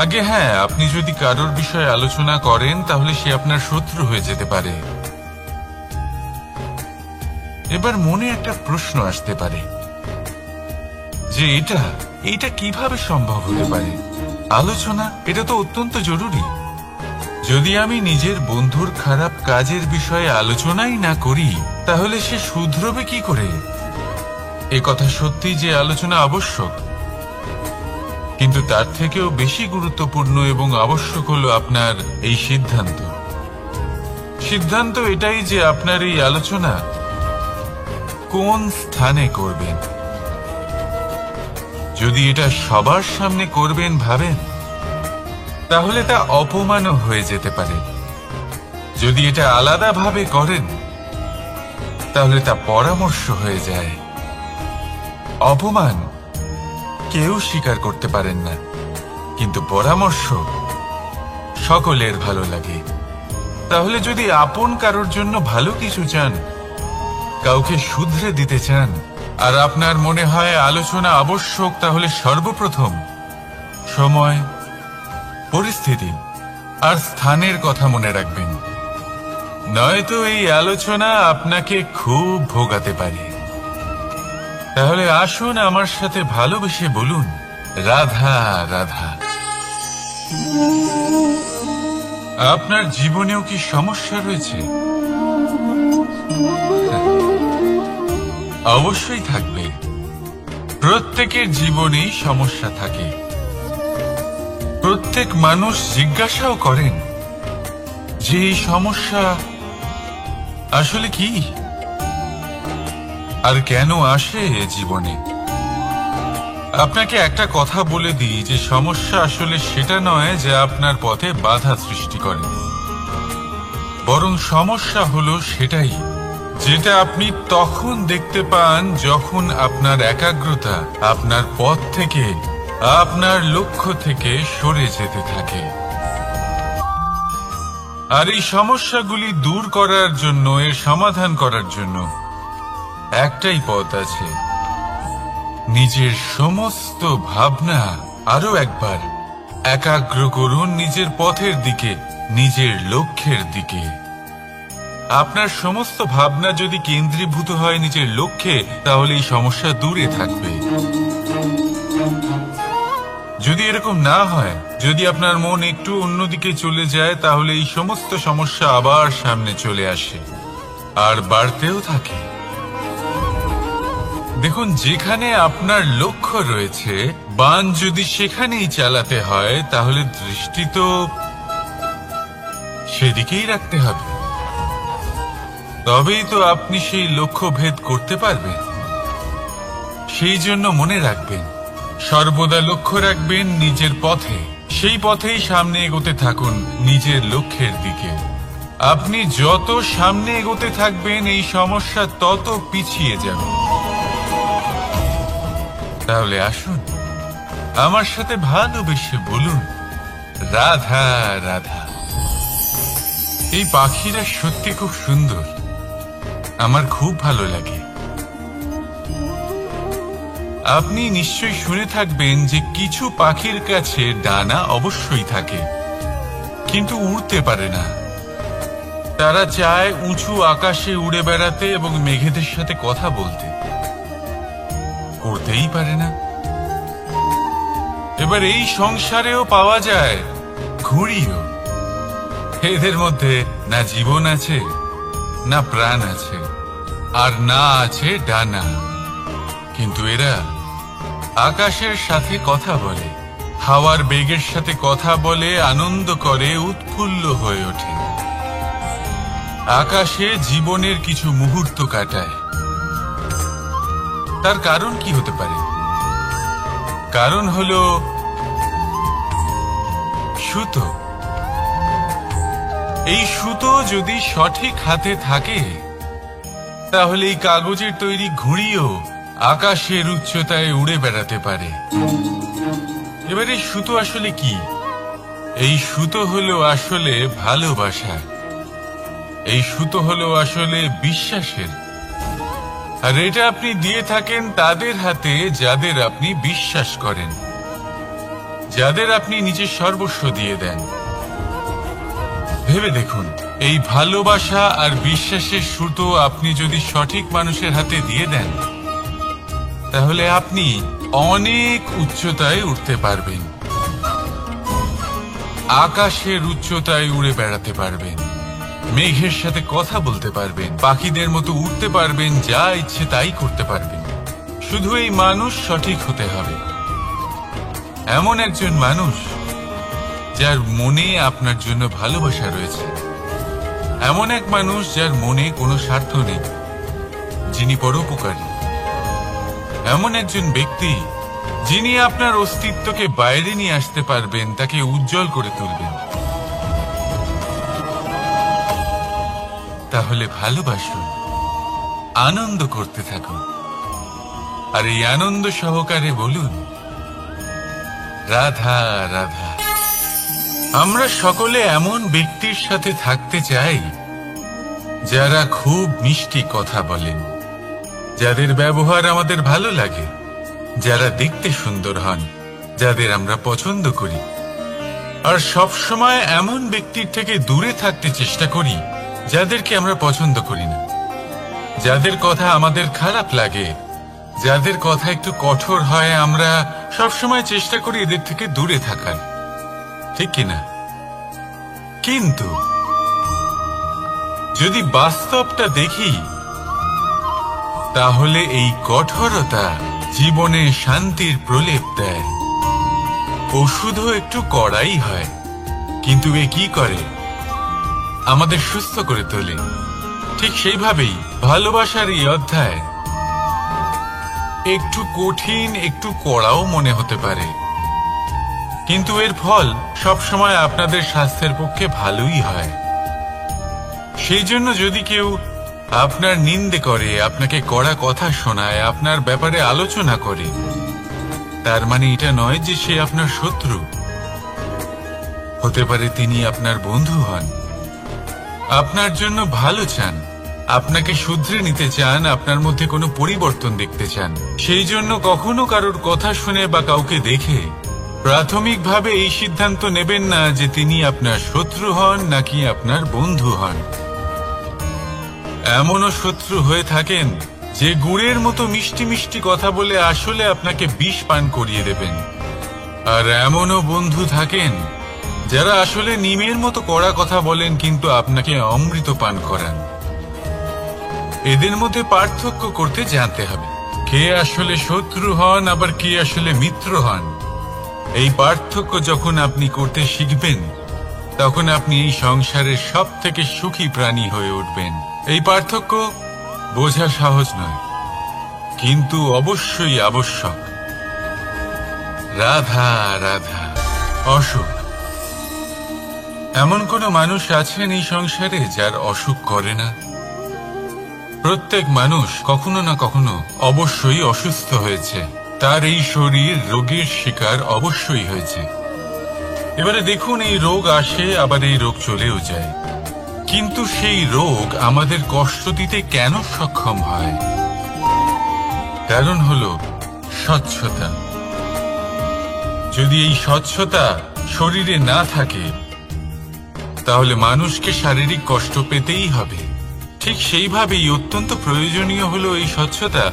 আগে হ্যাঁ, আপনি যদি কারোর বিষয়ে আলোচনা করেন, তাহলে সে আপনার শত্রু হয়ে যেতে পারে। এবার মনে একটা প্রশ্ন আসতে পারে যে এটা কিভাবে সম্ভব হতে পারে? আলোচনা, এটা তো অত্যন্ত জরুরি। যদি আমি নিজের বন্ধুর খারাপ কাজের বিষয়ে আলোচনাই না করি, তাহলে সে শুধরবে কি করে? এ কথা সত্যি যে আলোচনা আবশ্যক, কিন্তু তার থেকেও বেশি গুরুত্বপূর্ণ এবং আবশ্যক হলো আপনার এই সিদ্ধান্ত। সিদ্ধান্ত এটাই যে আপনার এই আলোচনা কোন স্থানে করবেন। যদি এটা সবার সামনে করবেন ভাবেন, তাহলে তা অপমানও হয়ে যেতে পারে। যদি এটা আলাদাভাবে করেন, তাহলে তা পরামর্শ হয়ে যায়। অপমান কেউ স্বীকার করতে পারেন না, কিন্তু পরামর্শ সকলের ভালো লাগে। তাহলে যদি আপন কারোর জন্য ভালো কিছু চান, কাউকে শুধরে দিতে চান, আর আপনার মনে হয় আলোচনা আবশ্যক, তাহলে সর্বপ্রথম সময়, পরিস্থিতি আর স্থানের কথা মনে রাখবেন। নয়তো এই আলোচনা আপনাকে খুব ভোগাতে পারে। তাহলে আসুন আমার সাথে ভালোবেসে বলুন, রাধা রাধা। আপনার জীবনেও কি সমস্যা রয়েছে? অবশ্যই থাকবে। প্রত্যেকের জীবনেই সমস্যা থাকে। প্রত্যেক মানুষ জিজ্ঞাসাও করেন যে এই সমস্যা আসলে কি আর কেন আসে জীবনে। আপনাকে একটা কথা বলে দিই যে সমস্যা আসলে সেটা নয় যে আপনার পথে বাধা সৃষ্টি করে, বরং সমস্যা হলো সেটাই যেটা আপনি তখন দেখতে পান যখন আপনার একাগ্রতা আপনার পথ থেকে, আপনার লক্ষ্য থেকে সরে যেতে থাকে। আর এই সমস্যাগুলি দূর করার জন্য, এর সমাধান করার জন্য একটাই পথ আছে, নিজের সমস্ত ভাবনা আরো একবার একাগ্র করুন নিজের পথের দিকে, নিজের লক্ষ্যের দিকে। আপনার সমস্ত ভাবনা যদি কেন্দ্রীভূত হয় নিজের লক্ষ্যে, তাহলে এই সমস্যা দূরে থাকবে। যদি এরকম না হয়, যদি আপনার মন একটু অন্যদিকে চলে যায়, তাহলে এই সমস্ত সমস্যা আবার সামনে চলে আসে আর বাড়তেও থাকে। দেখুন, যেখানে আপনার লক্ষ্য রয়েছে, বাণ যদি সেখানেই চালাতে হয়, তাহলে দৃষ্টি তো সেদিকেই রাখতে হবে। তবেই তো আপনি সেই লক্ষ্য ভেদ করতে পারবেন। সেই জন্য মনে রাখবেন, সর্বদা লক্ষ্য রাখবেন নিজের পথে, সেই পথেই সামনে এগোতে থাকুন নিজের লক্ষ্যের দিকে। আপনি যত সামনে এগোতে থাকবেন, এই সমস্যা তত পিছিয়ে যাবে। তাহলে আসুন আমার সাথে ভালোবেসে বলুন, রাধা রাধা। এই পাখিরা সত্যি খুব সুন্দর, আমার খুব ভালো লাগে। আপনি নিশ্চয়ই শুনে থাকবেন যে কিছু পাখির কাছে ডানা অবশ্যই থাকে, কিন্তু উড়তে পারে না। তারা চায় উঁচু আকাশে উড়ে বেড়াতে এবং মেঘেদের সাথে কথা বলতে, করতেই পারে না। এবার এই সংসারেও পাওয়া যায় ঘুড়িও। এদের মধ্যে না জীবন আছে, না প্রাণ আছে, আর না আছে ডানা, কিন্তু এরা আকাশের সাথে কথা বলে, হাওয়ার বেগের সাথে কথা বলে, আনন্দ করে, উৎফুল্ল হয়ে ওঠে। আকাশে জীবনের কিছু মুহূর্ত কাটায়। তার কারণ কি হতে পারে? কারণ হলো সুতো। এই সুতো যদি সঠিক হাতে থাকে, তাহলে এই কাগজের তৈরি ঘুড়িও আকাশের উচ্চতায় উড়ে বেড়াতে পারে। এবারে সুতো আসলে কি? এই সুতো হলো আসলে ভালোবাসা। এই সুতো হলো আসলে বিশ্বাসের। আর এটা আপনি দিয়ে থাকেন তাদের হাতে যাদের আপনি বিশ্বাস করেন, যাদের আপনি নিজের সর্বস্ব দিয়ে দেন। ভেবে দেখুন, এই ভালোবাসা আর বিশ্বাসের সুতো আপনি যদি সঠিক মানুষের হাতে দিয়ে দেন, তাহলে আপনি অনেক উচ্চতায় উঠতে পারবেন, আকাশের উচ্চতায় উড়ে বেড়াতে পারবেন, মেঘের সাথে কথা বলতে পারবেন, পাখিদের মতো উঠতে পারবেন, যা ইচ্ছে তাই করতে পারবেন। শুধু এই মানুষ সঠিক হতে হবে, এমন একজন মানুষ যার মনে আপনার জন্য ভালোবাসা রয়েছে, এমন এক মানুষ যার মনে কোনো স্বার্থ নেই, যিনি পরোপকারী, এমন একজন ব্যক্তি যিনি আপনার অস্তিত্বকে বাইরে নিয়ে আসতে পারবেন, তাকে উজ্জ্বল করে তুলবেন। তাহলে ভালোবাসুন, আনন্দ করতে থাকুন, আর এই আনন্দ সহকারে বলুন, রাধা রাধা। আমরা সকলে এমন ব্যক্তির সাথে থাকতে চাই যারা খুব মিষ্টি কথা বলেন, যাদের ব্যবহার আমাদের ভালো লাগে, যারা দেখতে সুন্দর হন, যাদের আমরা পছন্দ করি। আর সব সময় এমন ব্যক্তির থেকে দূরে থাকতে চেষ্টা করি যাদেরকে আমরা পছন্দ করি না, যাদের কথা আমাদের খারাপ লাগে, যাদের কথা একটু কঠোর হয়, আমরা সবসময় চেষ্টা করি এদের থেকে দূরে থাকার, ঠিক কিনা? কিন্তু যদি বাস্তবটা দেখি, তাহলে এই কঠোরতা জীবনে শান্তির প্রলেপ দেয়। ওষুধও একটু কড়াই হয়, কিন্তু এ কি করে? আমাদের সুস্থ করে তোলে। ঠিক সেইভাবেই ভালোবাসার এই অধ্যায় একটু কঠিন, একটু কড়াও মনে হতে পারে, কিন্তু এর ফল সবসময় আপনাদের স্বাস্থ্যের পক্ষে ভালোই হয়। সেই জন্য যদি কেউ আপনার নিন্দে করে, আপনাকে কড়া কথা শোনায়, আপনার ব্যাপারে আলোচনা করে, তার মানে এটা নয় যে সে আপনার শত্রু। হতে পারে তিনি আপনার বন্ধু হন, আপনার জন্য ভালো চান, আপনাকে শুধরে নিতে চান, আপনার মধ্যে কোনো পরিবর্তন দেখতে চান। সেই জন্য কখনো কারোর কথা শুনে বা কাউকে দেখে প্রাথমিকভাবে এই সিদ্ধান্ত নেবেন না যে তিনি আপনার শত্রু হন নাকি আপনার বন্ধু হন। এমনও শত্রু হয়ে থাকেন যে গুড়ের মতো মিষ্টি মিষ্টি কথা বলে আসলে আপনাকে বিষ পান করিয়ে দেবেন, আর এমনও বন্ধু থাকেন যারা আসলে নিমের মতো কড়া কথা বলেন কিন্তু আপনাকে অমৃত পান করান। এদের মধ্যে পার্থক্য করতে জানতে হবে, কে আসলে শত্রু হন আবার কে আসলে মিত্র হন। এই পার্থক্য যখন আপনি করতে শিখবেন, তখন আপনি এই সংসারের সব থেকে সুখী প্রাণী হয়ে উঠবেন। এই পার্থক্য বোঝা সহজ নয়, কিন্তু অবশ্যই আবশ্যক। রাধা রাধা। অসুখ। এমন কোন মানুষ আছেন এই সংসারে যার অসুখ করে না? প্রত্যেক মানুষ কখনো না কখনো অবশ্যই অসুস্থ হয়েছে, তার এই শরীর রোগের শিকার অবশ্যই হয়েছে। এবারে দেখুন, এই রোগ আসে আবার এই রোগ চলেও যায়, কিন্তু সেই রোগ আমাদের কষ্ট দিতে কেন সক্ষম হয়? কারণ হলো স্বচ্ছতা। যদি এই স্বচ্ছতা শরীরে না থাকে, তাহলে মানুষকে শারীরিক কষ্ট পেতেই হবে। ঠিক সেইভাবেই অত্যন্ত প্রয়োজনীয় হলো এই স্বচ্ছতা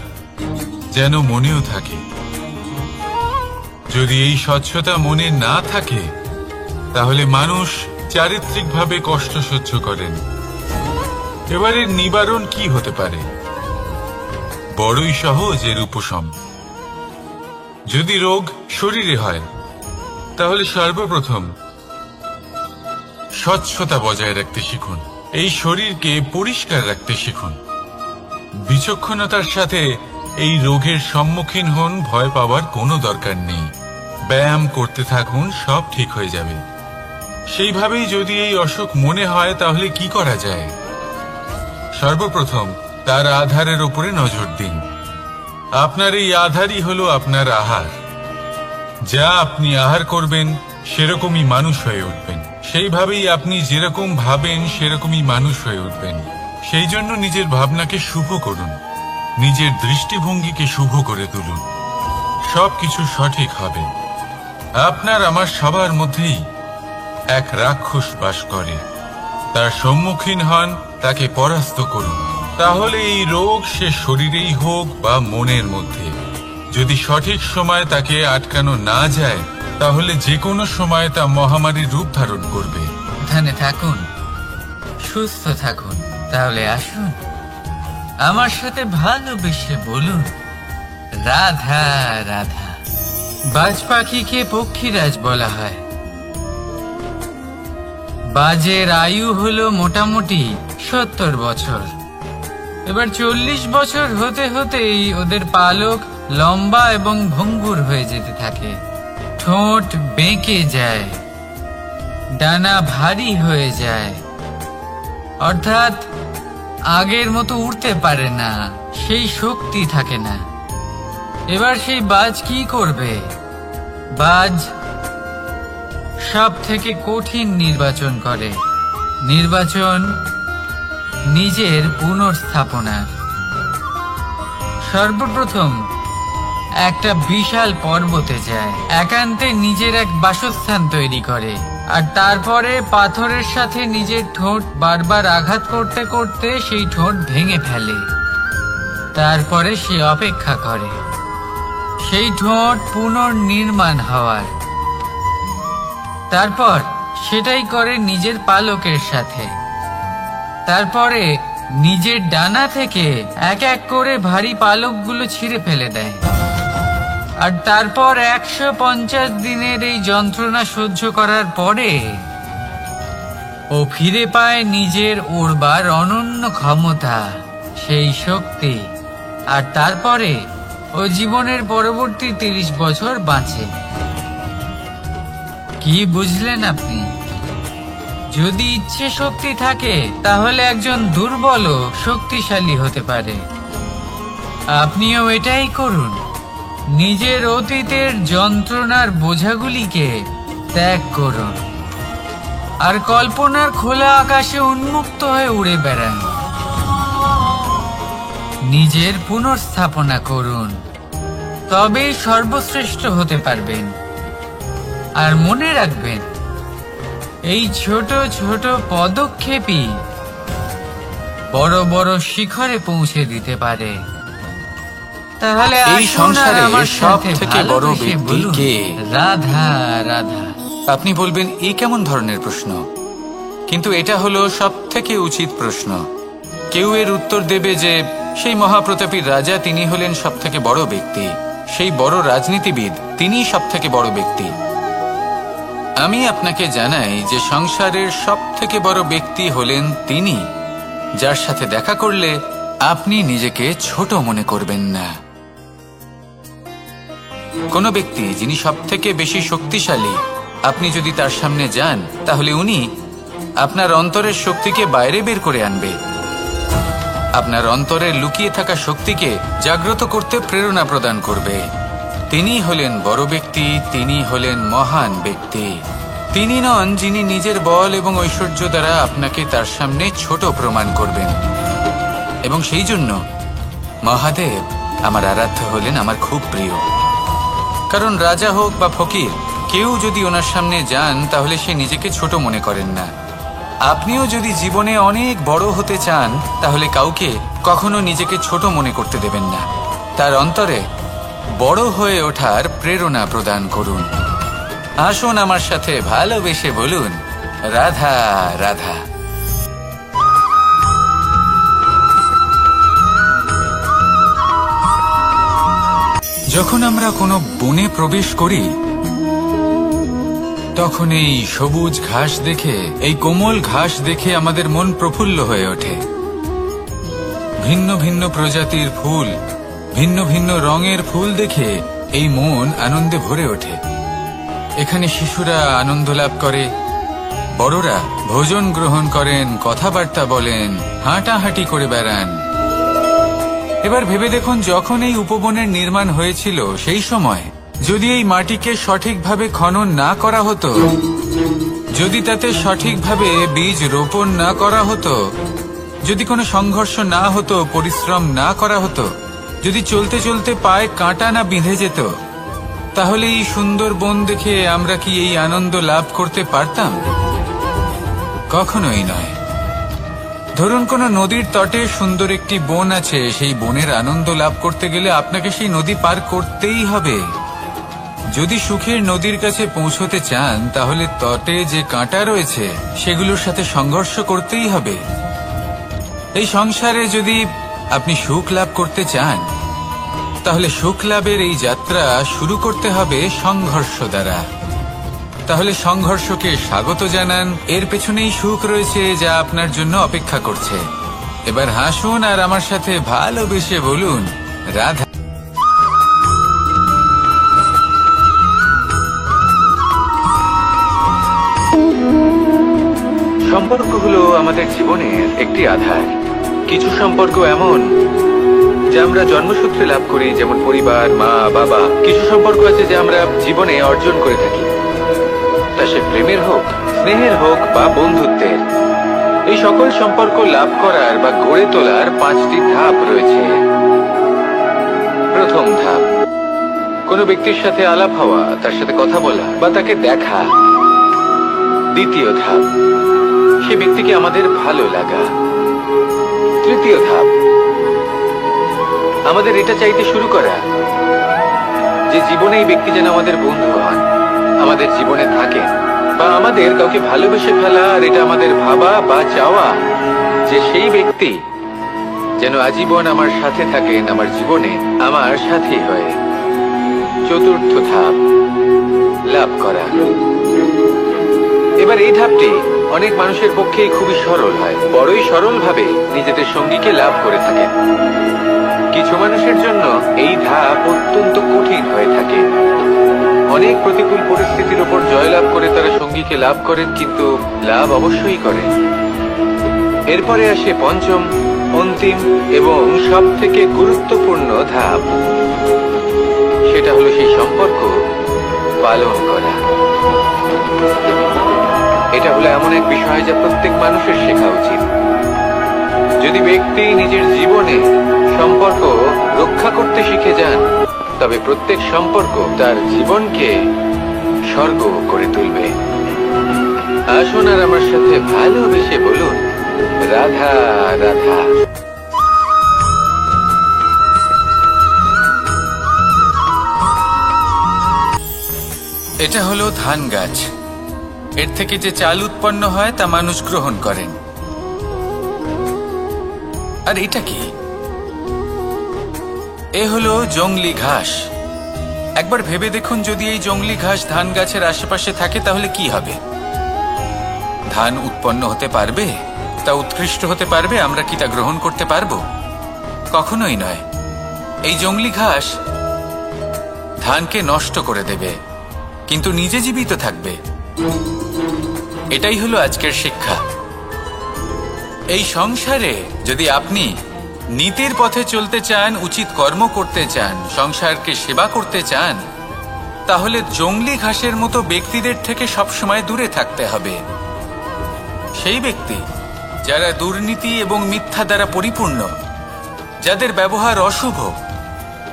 যেন মনেও থাকে। যদি এই স্বচ্ছতা মনে না থাকে, তাহলে মানুষ চারিত্রিকভাবে কষ্ট সহ্য করেন। এবারে নিবারণ কি হতে পারে? বড়ই সহজ এর উপশম। যদি রোগ শরীরে হয়, তাহলে সর্বপ্রথম স্বচ্ছতা বজায় রাখতে শিখুন, এই শরীরকে পরিষ্কার রাখতে শিখুন। বিচক্ষণতার সাথে এই রোগের সম্মুখীন হন, ভয় পাওয়ার কোনো দরকার নেই। ব্যায়াম করতে থাকুন, সব ঠিক হয়ে যাবে। সেইভাবেই যদি এই অসুখ মনে হয়, তাহলে কি করা যায়? সর্বপ্রথম তার আধারের উপরে নজর দিন। আপনার এই আধারই হলো আপনার আহার। যা আপনি আহার করবেন, সেরকমই মানুষ হয়ে উঠবেন। সেইভাবেই আপনি যেরকম ভাবেন, সেরকমই মানুষ হয়ে উঠবেন। সেই জন্য নিজের ভাবনাকে শুভ করুন, নিজের দৃষ্টিভঙ্গিকে শুভ করে তুলুন, সবকিছু সঠিক হবে। আপনার আমার সবার মধ্যেই এক রাক্ষস বাস করে, তার সম্মুখীন হন, তাকে পরাস্ত করুন। তাহলে এই রোগ সে শরীরেই হোক বা মনের মধ্যে, যদি সঠিক সময় তাকে আটকানো না যায়, তাহলে যে কোনো সময় তা মহামারীর রূপ ধারণ করবে। সাবধানে থাকুন, সুস্থ থাকুন। তাহলে আসুন, আমার সাথে ভালোবেসে বলুন রাধা রাধা। বাজ পাখিকে পক্ষীরাজ বলা হয়। বাজের আয়ু হলো মোটামুটি 70 বছর। এবার 40 বছর হতে হতেই ওদের পালক লম্বা এবং ভঙ্গুর হয়ে যেতে থাকে, ঠোঁট বেঁকে যায়, ডানা ভারী হয়ে যায়, অর্থাৎ আগের মতো উড়তে পারে না, সেই শক্তি থাকে না। এবার সেই বাজ কি করবে? বাজ সব থেকে কঠিন নির্বাচন করে, নির্বাচন নিজের পুনর্স্থাপনার। সর্বপ্রথম একটা বিশাল পর্বতে যায়, একান্তে নিজের এক বাসস্থান তৈরি করে, আর তারপরে পাথরের সাথে নিজের ঠোঁট বারবার আঘাত করতে করতে সেই ঠোঁট ভেঙে ফেলে। তারপরে সে অপেক্ষা করে সেই ঠোঁট পুনর্নির্মাণ হওয়ার। তারপর সেটাই করে নিজের পালকের সাথে। তারপরে নিজের ডানা থেকে এক এক করে ভারী পালকগুলো ছিঁড়ে ফেলে দেয়। আর তারপর 150 দিনের এই যন্ত্রণা সহ্য করার পরে ও ফিরে পায় নিজের উড়বার অনন্য ক্ষমতা, সেই শক্তি। আর তারপরে ও জীবনের পরবর্তী 30 বছর বাঁচে। কি বুঝলেন আপনি? যদি ইচ্ছে শক্তি থাকে তাহলে একজন দুর্বলও শক্তিশালী হতে পারে। আপনিও এটাই করুন। নিজের অতীতের যন্ত্রণার বোঝাগুলিকে ত্যাগ করুন আর কল্পনার খোলা আকাশে উন্মুক্ত হয়ে উড়ে বেড়ান। নিজের পুনর্স্থাপনা করুন, তবেই সর্বশ্রেষ্ঠ হতে পারবেন। আর মনে রাখবেন, এই ছোট ছোট পদক্ষেপই বড় বড় শিখরে পৌঁছে দিতে পারে। তাহলে এই সংসারে সব থেকে বড় ব্যক্তি কে? রাধা। রাধা। আপনি বলবেন এই কেমন ধরনের প্রশ্ন, কিন্তু এটা হলো সব থেকে উচিত প্রশ্ন। কেউ এর উত্তর দেবে যে সেই মহাপ্রতাপী রাজা, তিনি হলেন সব থেকে বড় ব্যক্তি, সেই বড় রাজনীতিবিদ, তিনিই সব থেকে বড় ব্যক্তি। আমি আপনাকে জানাই যে সংসারের সব থেকে বড় ব্যক্তি হলেন তিনি, যার সাথে দেখা করলে আপনি নিজেকে ছোট মনে করবেন না। কোনো ব্যক্তি যিনি সব থেকে বেশি শক্তিশালী, আপনি যদি তার সামনে যান তাহলে উনি আপনার অন্তরের শক্তিকে বাইরে বের করে আনবে, আপনার অন্তরের লুকিয়ে থাকা শক্তিকে জাগ্রত করতে প্রেরণা প্রদান করবে। তিনি হলেন বড় ব্যক্তি, তিনি হলেন মহান ব্যক্তি। তিনি নন যিনি নিজের বল এবং ঐশ্বর্য দ্বারা আপনাকে তার সামনে ছোট প্রমাণ করবেন। এবং সেই জন্য মহাদেব আমার আরাধ্য হলেন আমার খুব প্রিয়। কারণ রাজা হোক বা ফকির, কেউ যদি ওনার সামনে যান তাহলে সে নিজেকে ছোট মনে করেন না। আপনিও যদি জীবনে অনেক বড় হতে চান তাহলে কাউকে কখনো নিজেকে ছোট মনে করতে দেবেন না। তার অন্তরে বড় হয়ে ওঠার প্রেরণা প্রদান করুন। আসুন আমার সাথে ভালোবেসে বলুন, রাধা রাধা। যখন আমরা কোনো বনে প্রবেশ করি তখন এই সবুজ ঘাস দেখে, এই কোমল ঘাস দেখে আমাদের মন প্রফুল্ল হয়ে ওঠে। ভিন্ন ভিন্ন প্রজাতির ফুল, ভিন্ন ভিন্ন রঙের ফুল দেখে এই মন আনন্দে ভরে ওঠে। এখানে শিশুরা আনন্দ লাভ করে, বড়রা ভোজন গ্রহণ করেন, কথাবার্তা বলেন, হাঁটাহাঁটি করে বেড়ান। এবার ভেবে দেখুন, যখন এই উপবনের নির্মাণ হয়েছিল সেই সময় যদি এই মাটিকে সঠিকভাবে খনন না করা হতো, যদি তাতে সঠিকভাবে বীজ রোপণ না করা হতো, যদি কোনো সংঘর্ষ না হতো, পরিশ্রম না করা হতো, যদি চলতে চলতে পায়ে কাঁটা না বিঁধে যেত, তাহলে এই সুন্দর বন দেখে আমরা কি এই আনন্দ লাভ করতে পারতাম? কখনোই নয়। ধরুন কোনো নদীর তটে সুন্দর একটি বন আছে, সেই বনের আনন্দ লাভ করতে গেলে আপনাকে সেই নদী পার করতেই হবে। যদি সুখের নদীর কাছে পৌঁছতে চান তাহলে তটে যে কাঁটা রয়েছে সেগুলোর সাথে সংঘর্ষ করতেই হবে। এই সংসারে যদি আপনি সুখ লাভ করতে চান তাহলে সুখ লাভের এই যাত্রা শুরু করতে হবে সংঘর্ষ দ্বারা। তাহলে সংঘর্ষকে স্বাগত জানান, এর পেছনেই সুখ রয়েছে যা আপনার জন্য অপেক্ষা করছে। এবার হাসুন আর আমার সাথে ভালোবেসে বলুন, রাধা। সম্পর্ক হলো আমাদের জীবনের একটি আধার। কিছু সম্পর্ক এমন যা আমরা জন্মসূত্রে লাভ করি, যেমন পরিবার, মা, বাবা। কিছু সম্পর্ক আছে যা আমরা জীবনে অর্জন করে থাকি, তা সে প্রেমের হোক, স্নেহের হোক বা বন্ধুত্বের। এই সকল সম্পর্ক লাভ করার বা গড়ে তোলার 5টি ধাপ রয়েছে। প্রথম ধাপ, কোনো ব্যক্তির সাথে আলাপ হওয়া, তার সাথে কথা বলা বা তাকে দেখা। দ্বিতীয় ধাপ, সে ব্যক্তিকে আমাদের ভালো লাগা। তৃতীয় ধাপ, আমাদের এটা চাইতে শুরু করা যে জীবনে এই ব্যক্তি যেন আমাদের বন্ধু হন, আমাদের জীবনে থাকে, বা আমাদের কাউকে ভালোবেসে ফেলা। আর এটা আমাদের ভাবা বা চাওয়া যে সেই ব্যক্তি যেন আজীবন আমার সাথে থাকেন, আমার জীবনে আমার সাথী হয়ে। চতুর্থ ধাপ, লাভ করা। এবার এই ধাপটি অনেক মানুষের পক্ষেই খুবই সরল হয়, বড়ই সরল ভাবে নিজেদের সঙ্গীকে লাভ করে থাকেন। কিছু মানুষের জন্য এই ধাপ অত্যন্ত কঠিন হয়ে থাকে। অনেক প্রতিকূল পরিস্থিতির উপর জয়লাভ করে তারা সঙ্গীকে লাভ করেন, কিন্তু লাভ অবশ্যই করেন। এরপরে আসে পঞ্চম, অন্তিম এবং সব থেকে গুরুত্বপূর্ণ ধাপ। সেটা হলো সেই সম্পর্ক পালন করা। এটা হলো এমন এক বিষয় যা প্রত্যেক মানুষের শেখা উচিত। যদি ব্যক্তি নিজের জীবনে সম্পর্ক রক্ষা করতে শিখে যান, তবে প্রত্যেক সম্পর্ক তার জীবনকে স্বর্গ করে তুলবে। আসুন আর আমার সাথে ভালোবেসে বলুন, রাধা রাধা। এটা হলো ধান গাছ। এর থেকে যে চাল উৎপন্ন হয় তা মানুষ গ্রহণ করেন। আর এটা কি? এ হলো জংলি ঘাস। একবার ভেবে দেখুন, যদি এই জংলি ঘাস ধান গাছের আশেপাশে থাকে তাহলে কি হবে? ধান উৎপন্ন হতে পারবে? তা উৎকৃষ্ট হতে পারবে? আমরা কি তা গ্রহণ করতে পারবো? কখনোই নয়। এই জংলি ঘাস ধানকে নষ্ট করে দেবে, কিন্তু নিজে জীবিত থাকবে। এটাই হলো আজকের শিক্ষা। এই সংসারে যদি আপনি নীতির পথে চলতে চান, উচিত কর্ম করতে চান, সংসারকে সেবা করতে চান, তাহলে জংলি ঘাসের মতো ব্যক্তিদের থেকে সবসময় দূরে থাকতে হবে। সেই ব্যক্তি যারা দুর্নীতি এবং মিথ্যা দ্বারা পরিপূর্ণ, যাদের ব্যবহার অশুভ,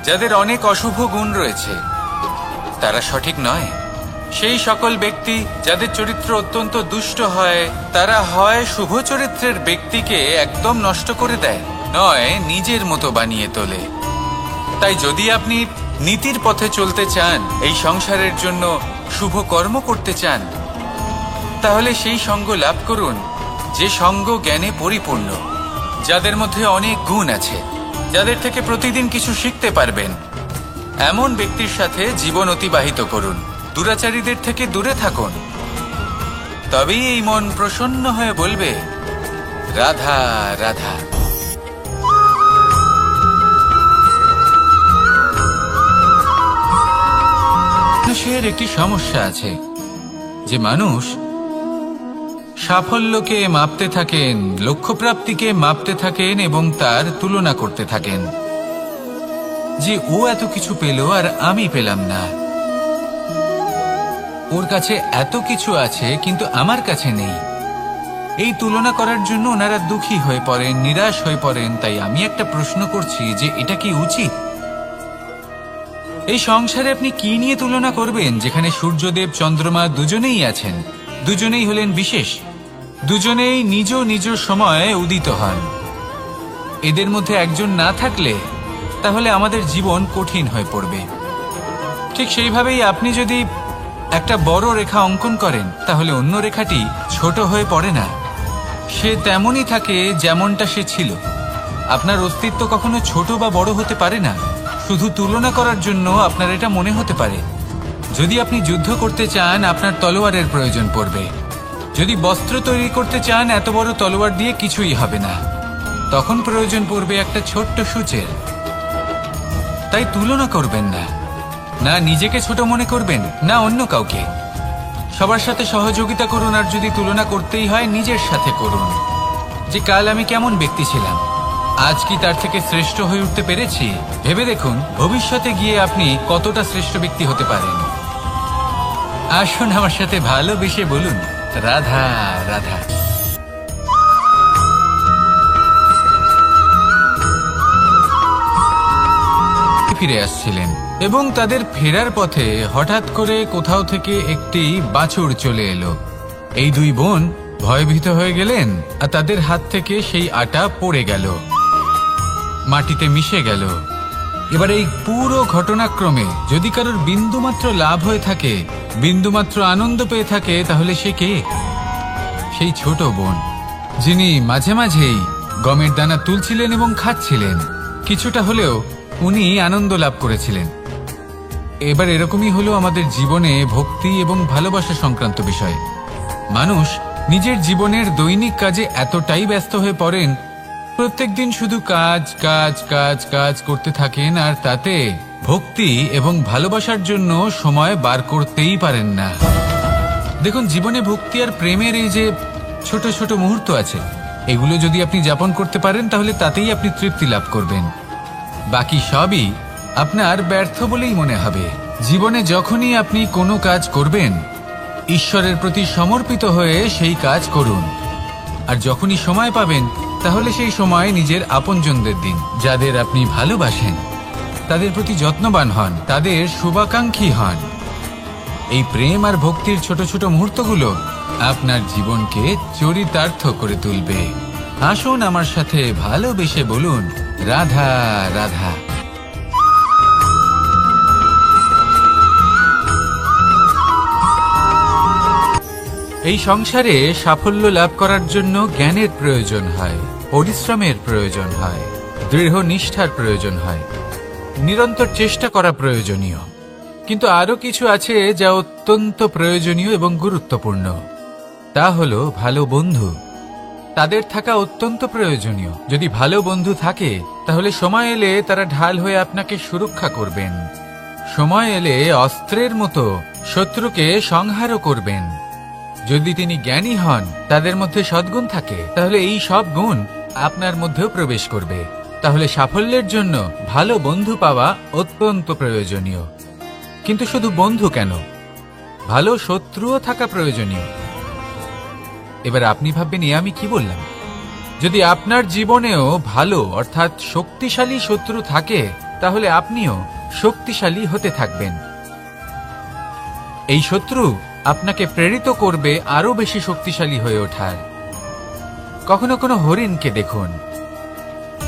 যাদের অনেক অশুভ গুণ রয়েছে, তারা সঠিক নয়। সেই সকল ব্যক্তি যাদের চরিত্র অত্যন্ত দুষ্ট হয়, তারা হয় শুভ চরিত্রের ব্যক্তিকে একদম নষ্ট করে দেয়, নয় নিজের মতো বানিয়ে তোলে। তাই যদি আপনি নীতির পথে চলতে চান, এই সংসারের জন্য শুভ কর্ম করতে চান, তাহলে সেই সঙ্গ লাভ করুন যে সঙ্গ জ্ঞানে পরিপূর্ণ, যাদের মধ্যে অনেক গুণ আছে, যাদের থেকে প্রতিদিন কিছু শিখতে পারবেন। এমন ব্যক্তির সাথে জীবন অতিবাহিত করুন। দুরাচারীদের থেকে দূরে থাকুন। তবেই এই মন প্রসন্ন হয়ে বলবে, রাধা রাধা। মানুষের একটি সমস্যা আছে যে মানুষ সাফল্যকে মাপতে থাকেন, লক্ষ্যপ্রাপ্তিকে মাপতে থাকেন এবং তার তুলনা করতে থাকেন যে ও এত কিছু পেল আর আমি পেলাম না, ওর কাছে এত কিছু আছে কিন্তু আমার কাছে নেই। এই তুলনা করার জন্য ওনারা দুঃখী হয়ে পড়েন, নিরাশ হয়ে পড়েন। তাই আমি একটা প্রশ্ন করছি যে এটা কি উচিত? এই সংসারে আপনি কি নিয়ে তুলনা করবেন, যেখানে সূর্যদেব চন্দ্রমা দুজনেই আছেন, দুজনেই হলেন বিশেষ, দুজনেই নিজ নিজ সময়ে উদিত হন। এদের মধ্যে একজন না থাকলে তাহলে আমাদের জীবন কঠিন হয়ে পড়বে। ঠিক সেইভাবেই আপনি যদি একটা বড় রেখা অঙ্কন করেন, তাহলে অন্য রেখাটি ছোট হয়ে পড়ে না, সে তেমনই থাকে যেমনটা সে ছিল। আপনার অস্তিত্ব কখনো ছোট বা বড় হতে পারে না। শুধু তুলনা করার জন্য আপনার এটা মনে হতে পারে। যদি আপনি যুদ্ধ করতে চান, আপনার তলোয়ারের প্রয়োজন পড়বে। যদি বস্ত্র তৈরি করতে চান, এত বড় তলোয়ার দিয়ে কিছুই হবে না, তখন প্রয়োজন পড়বে একটা ছোট্ট সূচের। তাই তুলনা করবেন না, না নিজেকে ছোট মনে করবেন, না অন্য কাউকে। সবার সাথে সহযোগিতা করুন, আর যদি তুলনা করতেই হয় নিজের সাথে করুন, যে কাল আমি কেমন ব্যক্তি ছিলাম, আজ কি তার থেকে শ্রেষ্ঠ হয়ে উঠতে পেরেছি। ভেবে দেখুন ভবিষ্যতে গিয়ে আপনি কতটা শ্রেষ্ঠ ব্যক্তি হতে পারেন। আসুন আমার সাথে ভালোবেসে বলুন, রাধা রাধা। ফিরে আসছিলেন এবং তাদের ফেরার পথে হঠাৎ করে কোথাও থেকে একটি বাছুর চলে এলো এই দুই বোন ভয়ভীত হয়ে গেলেন আর তাদের হাত থেকে সেই আটা পড়ে গেল, মাটিতে মিশে গেল। এবার এই পুরো ঘটনাক্রমে যদি কারোর বিন্দুমাত্র লাভ হয়ে থাকে, বিন্দুমাত্র আনন্দ পেয়ে থাকে, তাহলে সে কে? সেই ছোট বোন, যিনি মাঝে মাঝেই গমের দানা তুলছিলেন এবং খাচ্ছিলেন। কিছুটা হলেও উনি আনন্দ লাভ করেছিলেন। এবার এরকমই হলো আমাদের জীবনে ভক্তি এবং ভালোবাসা সংক্রান্ত বিষয়। মানুষ নিজের জীবনের দৈনিক কাজে এতটাই ব্যস্ত হয়ে পড়েন, প্রত্যেকদিন শুধু কাজ কাজ কাজ কাজ করতে থাকেন, আর তাতে ভক্তি এবং ভালোবাসার জন্য সময় বার করতেই পারেন না। দেখুন, জীবনে ভক্তি আর প্রেমের এই যে ছোট ছোট মুহূর্ত আছে, এগুলো যদি আপনি যাপন করতে পারেন তাহলে তাতেই আপনি তৃপ্তি লাভ করবেন। বাকি সবই আপনার ব্যর্থ বলেই মনে হবে। জীবনে যখনই আপনি কোনো কাজ করবেন, ঈশ্বরের প্রতি সমর্পিত হয়ে সেই কাজ করুন। আর যখনই সময় পাবেন, তাহলে সেই সময় নিজের আপনজনদের দিন। যাদের আপনি ভালোবাসেন তাদের প্রতি যত্নবান হন, তাদের শুভাকাঙ্ক্ষী হন। এই প্রেম আর ভক্তির ছোট ছোট মুহূর্তগুলো আপনার জীবনকে চরিতার্থ করে তুলবে। আসুন আমার সাথে ভালোবেসে বলুন, রাধা রাধা। এই সংসারে সাফল্য লাভ করার জন্য জ্ঞানের প্রয়োজন হয়, পরিশ্রমের প্রয়োজন হয়, দৃঢ় নিষ্ঠার প্রয়োজন হয়, নিরন্তর চেষ্টা করা প্রয়োজনীয়। কিন্তু আরো কিছু আছে যা অত্যন্ত প্রয়োজনীয় এবং গুরুত্বপূর্ণ। তা হলো ভালো বন্ধু। তাদের থাকা অত্যন্ত প্রয়োজনীয়। যদি ভালো বন্ধু থাকে, তাহলে সময় এলে তারা ঢাল হয়ে আপনাকে সুরক্ষা করবেন। সময় এলে অস্ত্রের মতো শত্রুকে সংহারও করবেন। যদি তিনি জ্ঞানী হন, তাদের মধ্যে সদ্গুণ থাকে, তাহলে এই সব গুণ আপনার মধ্যেও প্রবেশ করবে। তাহলে সাফল্যের জন্য ভালো বন্ধু পাওয়া অত্যন্ত প্রয়োজনীয়। কিন্তু শুধু বন্ধু কেন, ভালো শত্রুও থাকা প্রয়োজনীয়। এবার আপনি ভাববেন, আমি কি বললাম? যদি আপনার জীবনেও ভালো অর্থাৎ শক্তিশালী শত্রু থাকে, তাহলে আপনিও শক্তিশালী হতে থাকবেন। এই শত্রু আপনাকে প্রেরিত করবে আরো বেশি শক্তিশালী হয়ে ওঠার। কখনো কোনো হরিণকে দেখুন,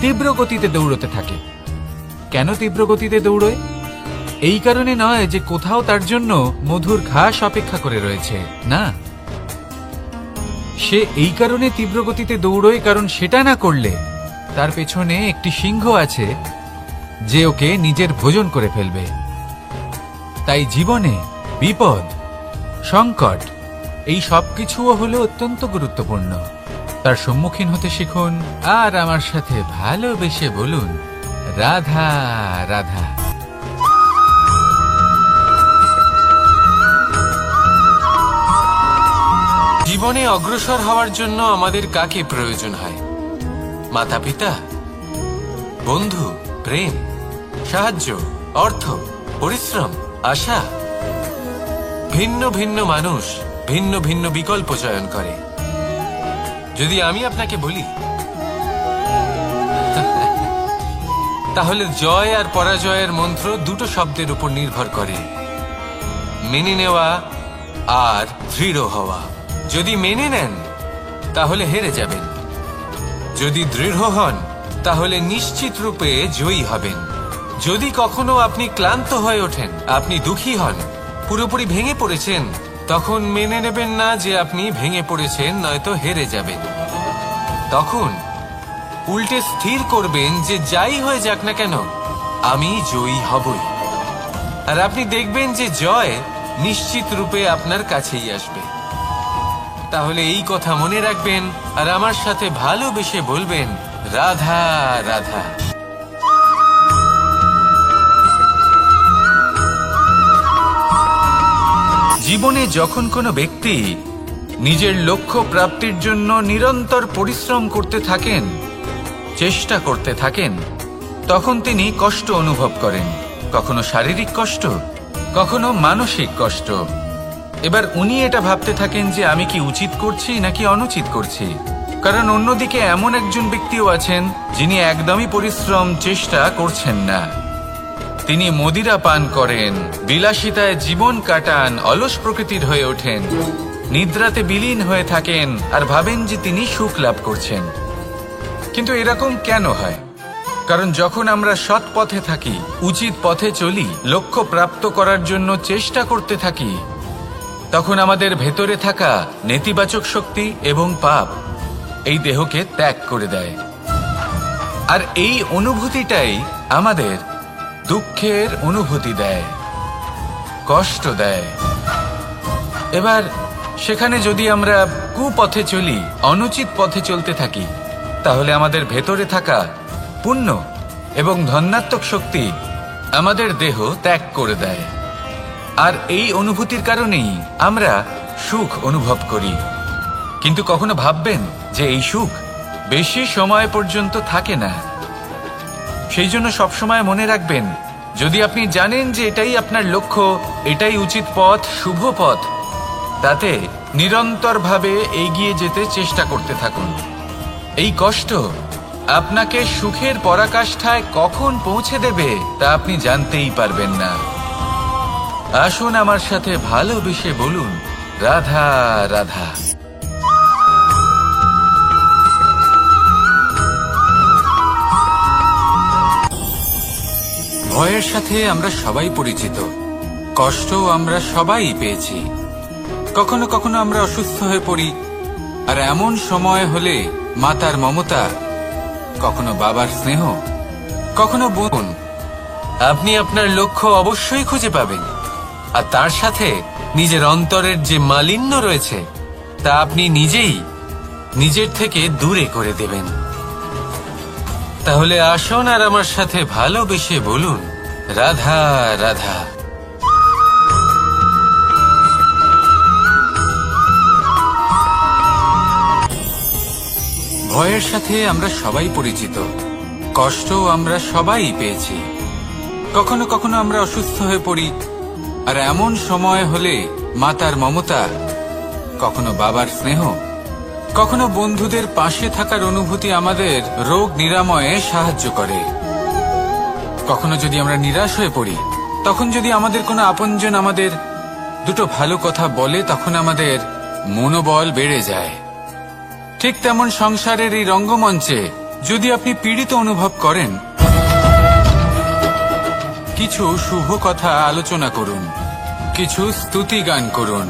তীব্র গতিতে দৌড়তে থাকে। কেন তীব্র গতিতে দৌড়য়? এই কারণে নয় যে কোথাও তার জন্য মধুর ঘাস অপেক্ষা করে রয়েছে, না। সে এই কারণে তীব্র গতিতে দৌড়য় কারণ সেটা না করলে তার পেছনে একটি সিংহ আছে যে ওকে নিজের ভোজন করে ফেলবে। তাই জীবনে বিপদ, সংকট, এই সবকিছুও হলো অত্যন্ত গুরুত্বপূর্ণ। তার সম্মুখীন হতে শিখুন আর আমার সাথে ভালোবেসে বলুন, রাধা রাধা। জীবনে অগ্রসর হওয়ার জন্য আমাদের কাকে প্রয়োজন হয়? মাতা পিতা, বন্ধু, প্রেম, সাহায্য, অর্থ, পরিশ্রম, আশা। ভিন্ন ভিন্ন মানুষ ভিন্ন ভিন্ন বিকল্প চয়ন করে। যদি আমি আপনাকে বলি, তাহলে জয় আর পরাজয়ের মন্ত্র দুটো শব্দের উপর নির্ভর করে, মেনে নেওয়া আর দৃঢ় হওয়া। যদি মেনে নেন, তাহলে হেরে যাবেন। যদি দৃঢ় হন, তাহলে নিশ্চিত রূপে জয়ী হবেন। যদি কখনো আপনি ক্লান্ত হয়ে ওঠেন, আপনি দুঃখী হন, পুরোপুরি ভেঙে পড়েছেন, তখন মেনে নেবেন না যে আপনি ভেঙে পড়েছেন, নয়তো হেরে যাবেন। তখন উল্টে স্থির করবেন যে যাই হয়ে যাক না কেন, আমি জয়ী হবই। আর আপনি দেখবেন যে জয় নিশ্চিত রূপে আপনার কাছেই আসবে। তাহলে এই কথা মনে রাখবেন আর আমার সাথে ভালোবেসে বলবেন, রাধা রাধা। জীবনে যখন কোনো ব্যক্তি নিজের লক্ষ্য প্রাপ্তির জন্য নিরন্তর পরিশ্রম করতে থাকেন, চেষ্টা করতে থাকেন, তখন তিনি কষ্ট অনুভব করেন। কখনো শারীরিক কষ্ট, কখনো মানসিক কষ্ট। এবার উনি এটা ভাবতে থাকেন যে আমি কি উচিত করছি নাকি অনুচিত করছি। কারণ অন্যদিকে এমন একজন ব্যক্তিও আছেন যিনি একদমই পরিশ্রম চেষ্টা করছেন না। তিনি মদিরা পান করেন, বিলাসিতায় জীবন কাটান, অলস প্রকৃতির হয়ে ওঠেন। নিদ্রাতে বিলীন হয়ে থাকেন আর ভাবেন যে তিনি সুখ লাভ করছেন। কিন্তু এরকম কেন হয়? কারণ যখন আমরা সৎ পথে থাকি, উচিত পথে চলি, লক্ষ্য প্রাপ্ত করার জন্য চেষ্টা করতে থাকি, তখন আমাদের ভেতরে থাকা নেতিবাচক শক্তি এবং পাপ এই দেহকে ত্যাগ করে দেয়। আর এই অনুভূতিটাই আমাদের দুঃখের অনুভূতি দেয়, কষ্ট দেয়। এবার সেখানে যদি আমরা কুপথে চলি, অনুচিত পথে চলতে থাকি, তাহলে আমাদের ভেতরে থাকা পুণ্য এবং ধনাত্মক শক্তি আমাদের দেহ ত্যাগ করে দেয়। আর এই অনুভূতির কারণেই আমরা সুখ অনুভব করি। কিন্তু কখনো ভাববেন যে এই সুখ বেশি সময় পর্যন্ত থাকে না। সেই জন্য সবসময় মনে রাখবেন, যদি আপনি জানেন যে এটাই আপনার লক্ষ্য, এটাই উচিত পথ, শুভ পথ, তাতে নিরন্তরভাবে এগিয়ে যেতে চেষ্টা করতে থাকুন। এই কষ্ট আপনাকে সুখের পরাকাষ্ঠায় কখন পৌঁছে দেবে তা আপনি জানতেই পারবেন না। আসুন আমার সাথে ভালোবেসে বলুন, রাধা রাধা। ভয়ের সাথে আমরা সবাই পরিচিত, কষ্টও আমরা সবাই পেয়েছি। কখনো কখনো আমরা অসুস্থ হয়ে পড়ি, আর এমন সময় হলে মাতার মমতা, কখনো বাবার স্নেহ, কখনো বোন, আপনি আপনার লক্ষ্য অবশ্যই খুঁজে পাবেন। আর তার সাথে নিজের অন্তরের যে মালিন্য রয়েছে তা আপনি নিজেই নিজের থেকে দূরে করে দেবেন। তাহলে আসুন আর আমার সাথে ভালোবেসে বলুন, রাধা রাধা। ভয়ের সাথে আমরা সবাই পরিচিত, কষ্টও আমরা সবাই পেয়েছি। কখনো কখনো আমরা অসুস্থ হয়ে পড়ি, আর এমন সময় হলে মাতার মমতা, কখনো বাবার স্নেহ, কখনো বন্ধুদের পাশে থাকার অনুভূতি আমাদের রোগ নিরাময়ে সাহায্য করে। কখনো যদি আমরা নিরাশ হয়ে পড়ি, তখন যদি আমাদের কোনো আপনজন আমাদের দুটো ভালো কথা বলে, তখন আমাদের মনোবল বেড়ে যায়। ঠিক তেমন সংসারের এই রঙ্গমঞ্চে যদি আপনি পীড়িত অনুভব করেন, কিছু শুভ কথা আলোচনা করুন, কিছু স্তুতি গান করুন,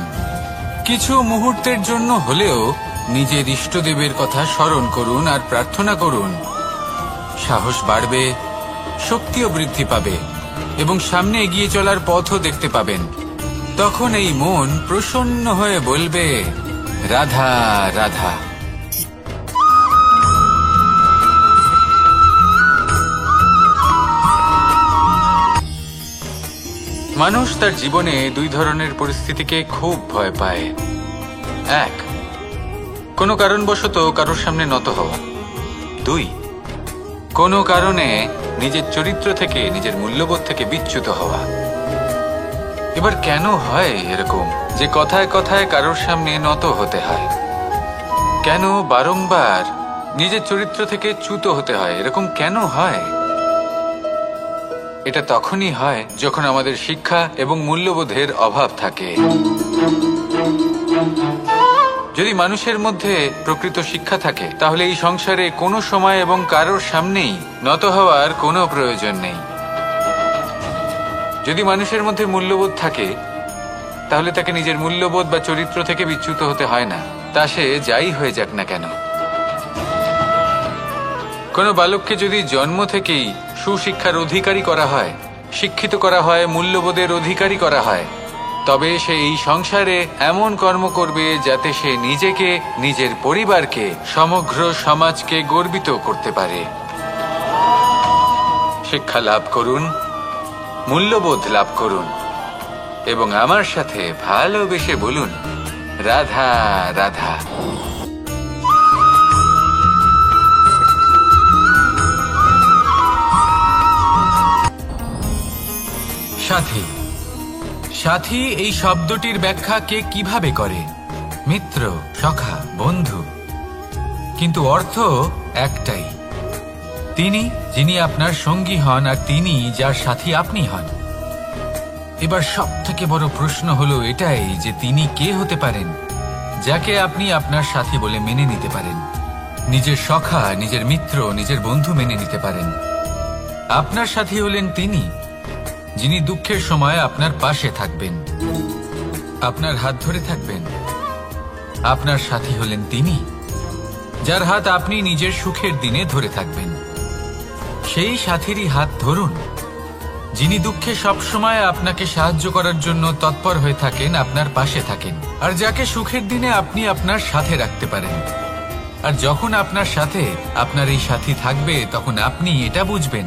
কিছু মুহূর্তের জন্য হলেও নিজের ইষ্টদেবের কথা স্মরণ করুন আর প্রার্থনা করুন। সাহস বাড়বে, শক্তিও বৃদ্ধি পাবে এবং সামনে এগিয়ে চলার পথও দেখতে পাবেন। তখন এই মন প্রসন্ন হয়ে বলবে, রাধা রাধা। মানুষ তার জীবনে দুই ধরনের পরিস্থিতিকে খুব ভয় পায়। এক, কোনো কারণবশত কারোর সামনে নত হওয়া। দুই, কোনো কারণে নিজের চরিত্র থেকে, নিজের মূল্যবোধ থেকে বিচ্যুত হওয়া। এবার কেন হয় এরকম যে কথায় কথায় কারোর সামনে নত হতে হয়? কেন বারংবার নিজের চরিত্র থেকে চ্যুত হতে হয়? এরকম কেন হয়? এটা তখনই হয় যখন আমাদের শিক্ষা এবং মূল্যবোধের অভাব থাকে। যদি মানুষের মধ্যে প্রকৃত শিক্ষা থাকে, তাহলে এই সংসারে কোনো সময় এবং কারোর সামনেই নত হওয়ার কোনো প্রয়োজন নেই। যদি মানুষের মধ্যে মূল্যবোধ থাকে, তাহলে তাকে নিজের মূল্যবোধ বা চরিত্র থেকে বিচ্যুত হতে হয় না, তা সে যাই হয়ে যাক না কেন। কোনো বালককে যদি জন্ম থেকেই সুশিক্ষার অধিকারী করা হয়, শিক্ষিত করা হয়, মূল্যবোধের অধিকারী করা হয়, তবে সে এই সংসারে এমন কর্ম করবে যাতে সে নিজেকে, নিজের পরিবারকে, সমগ্র সমাজকে গর্বিত করতে পারে। শিক্ষা লাভ করুন, মূল্যবোধ লাভ করুন এবং আমার সাথে ভালোবেসে বলুন, রাধা রাধা। সাথী। সাথী এই শব্দটির ব্যাখ্যা কে কিভাবে করে? মিত্র, সখা, বন্ধু। কিন্তু অর্থ একটাই, তিনি যিনি আপনার সঙ্গী হন আর তিনি যার সাথী আপনি হন। এবার সব থেকে বড় প্রশ্ন হলো এটাই যে তিনি কে হতে পারেন। যাকে আপনি আপনার সাথী বলে মেনে নিতে পারেন। নিজের সখা, নিজের মিত্র, নিজের বন্ধু মেনে নিতে পারেন। আপনার সাথী হলেন তিনি যিনি দুঃখের সময় আপনার পাশে থাকবেন, আপনার হাত ধরে থাকবেন। আপনার সাথী হলেন তিনি যার হাত আপনি নিজের সুখের দিনে ধরে থাকবেন। সেই সাথীরই হাত ধরুন যিনি দুঃখে সবসময় আপনাকে সাহায্য করার জন্য তৎপর হয়ে থাকেন, আপনার পাশে থাকেন, আর যাকে সুখের দিনে আপনি আপনার সাথে রাখতে পারেন। আর যখন আপনার সাথে আপনার এই সাথী থাকবে, তখন আপনি এটা বুঝবেন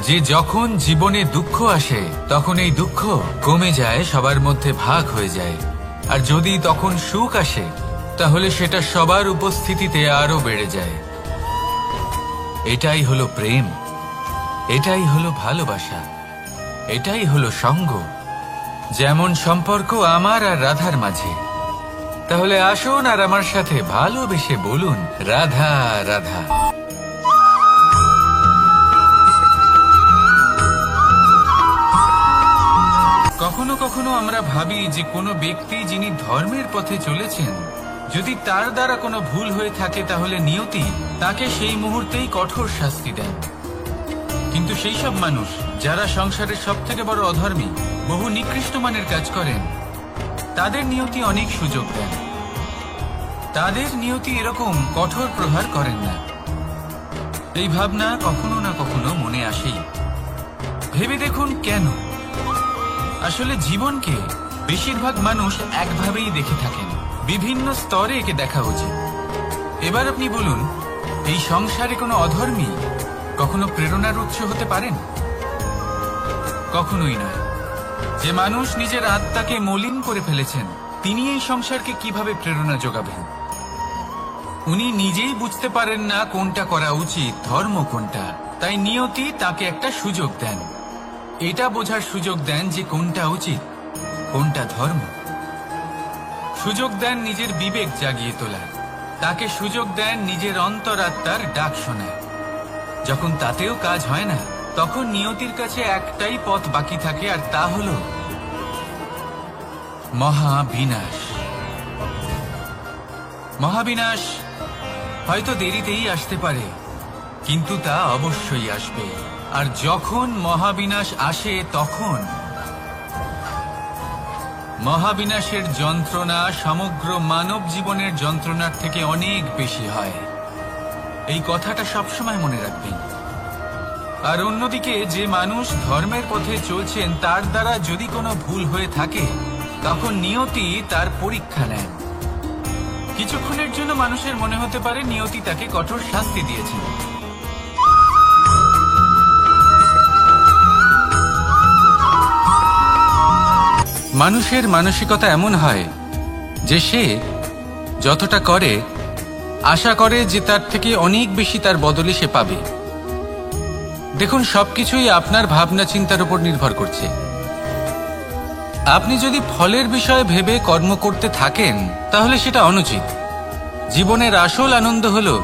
যে যখন জীবনে দুঃখ আসে তখন এই দুঃখ কমে যায়, সবার মধ্যে ভাগ হয়ে যায়। আর যদি তখন সুখ আসে তাহলে সেটা সবার উপস্থিতিতে আরো বেড়ে যায়। এটাই হলো প্রেম, এটাই হলো ভালোবাসা, এটাই হলো সঙ্গ। যেমন সম্পর্ক আমার আর রাধার মাঝে। তাহলে আসুন আর আমার সাথে ভালোবেসে বলুন, রাধা রাধা। কখনো কখনো আমরা ভাবি যে কোনো ব্যক্তি যিনি ধর্মের পথে চলেছেন, যদি তার দ্বারা কোনো ভুল হয়ে থাকে তাহলে নিয়তি তাকে সেই মুহূর্তেই কঠোর শাস্তি দেন। কিন্তু সেই সব মানুষ যারা সংসারের সব থেকে বড় অধর্মী, বহু নিকৃষ্ট মানের কাজ করেন, তাদের নিয়তি অনেক সুযোগ দেন। তাদের নিয়তি এরকম কঠোর প্রহার করেন না। এই ভাবনা কখনো না কখনো মনে আসেই। ভেবে দেখুন কেন। আসলে জীবনকে বেশিরভাগ মানুষ একভাবেই দেখে থাকেন, বিভিন্ন স্তরে একে দেখা উচিত। এবার আপনি বলুন, এই সংসারে কোনো অধর্মী কখনো প্রেরণার উৎস হতে পারেন? কখনোই নয়। যে মানুষ নিজের আত্মাকে মলিন করে ফেলেছেন, তিনি এই সংসারকে কিভাবে প্রেরণা যোগাবেন? উনি নিজেই বুঝতে পারেন না কোনটা করা উচিত, ধর্ম কোনটা। তাই নিয়তি তাকে একটা সুযোগ দেন, এটা বোঝার সুযোগ দেন যে কোনটা উচিত, কোনটা ধর্ম। সুযোগ দেন নিজের বিবেক জাগিয়ে তোলার, তাকে সুযোগ দেন নিজের অন্তরাত্মার ডাক শোনার। যখন তাতেও কাজ হয় না, তখন নিয়তির কাছে একটাই পথ বাকি থাকে, আর তা হল মহাবিনাশ। মহাবিনাশ হয়তো দেরিতেই আসতে পারে, কিন্তু তা অবশ্যই আসবে। আর যখন মহাবিনাশ আসে, তখন মহাবিনাশের যন্ত্রণা সমগ্র মানব জীবনের যন্ত্রণার থেকে অনেক বেশি হয়। এই কথাটা সবসময় মনে রাখবেন। আর অন্যদিকে যে মানুষ ধর্মের পথে চলছেন, তার দ্বারা যদি কোনো ভুল হয়ে থাকে, তখন নিয়তি তার পরীক্ষা নেন। কিছুক্ষণের জন্য মানুষের মনে হতে পারে নিয়তি তাকে কঠোর শাস্তি দিয়েছেন। মানুষের মানসিকতা এমন হয় যে সে যতটা করে আশা করে যে তার থেকে অনেক বেশি তার বদলে সে পাবে। দেখুন, সবকিছুই আপনার ভাবনা চিন্তার উপর নির্ভর করছে। আপনি যদি ফলের বিষয়ে ভেবে কর্ম করতে থাকেন, তাহলে সেটা অনুচিত। জীবনের আসল আনন্দ হলো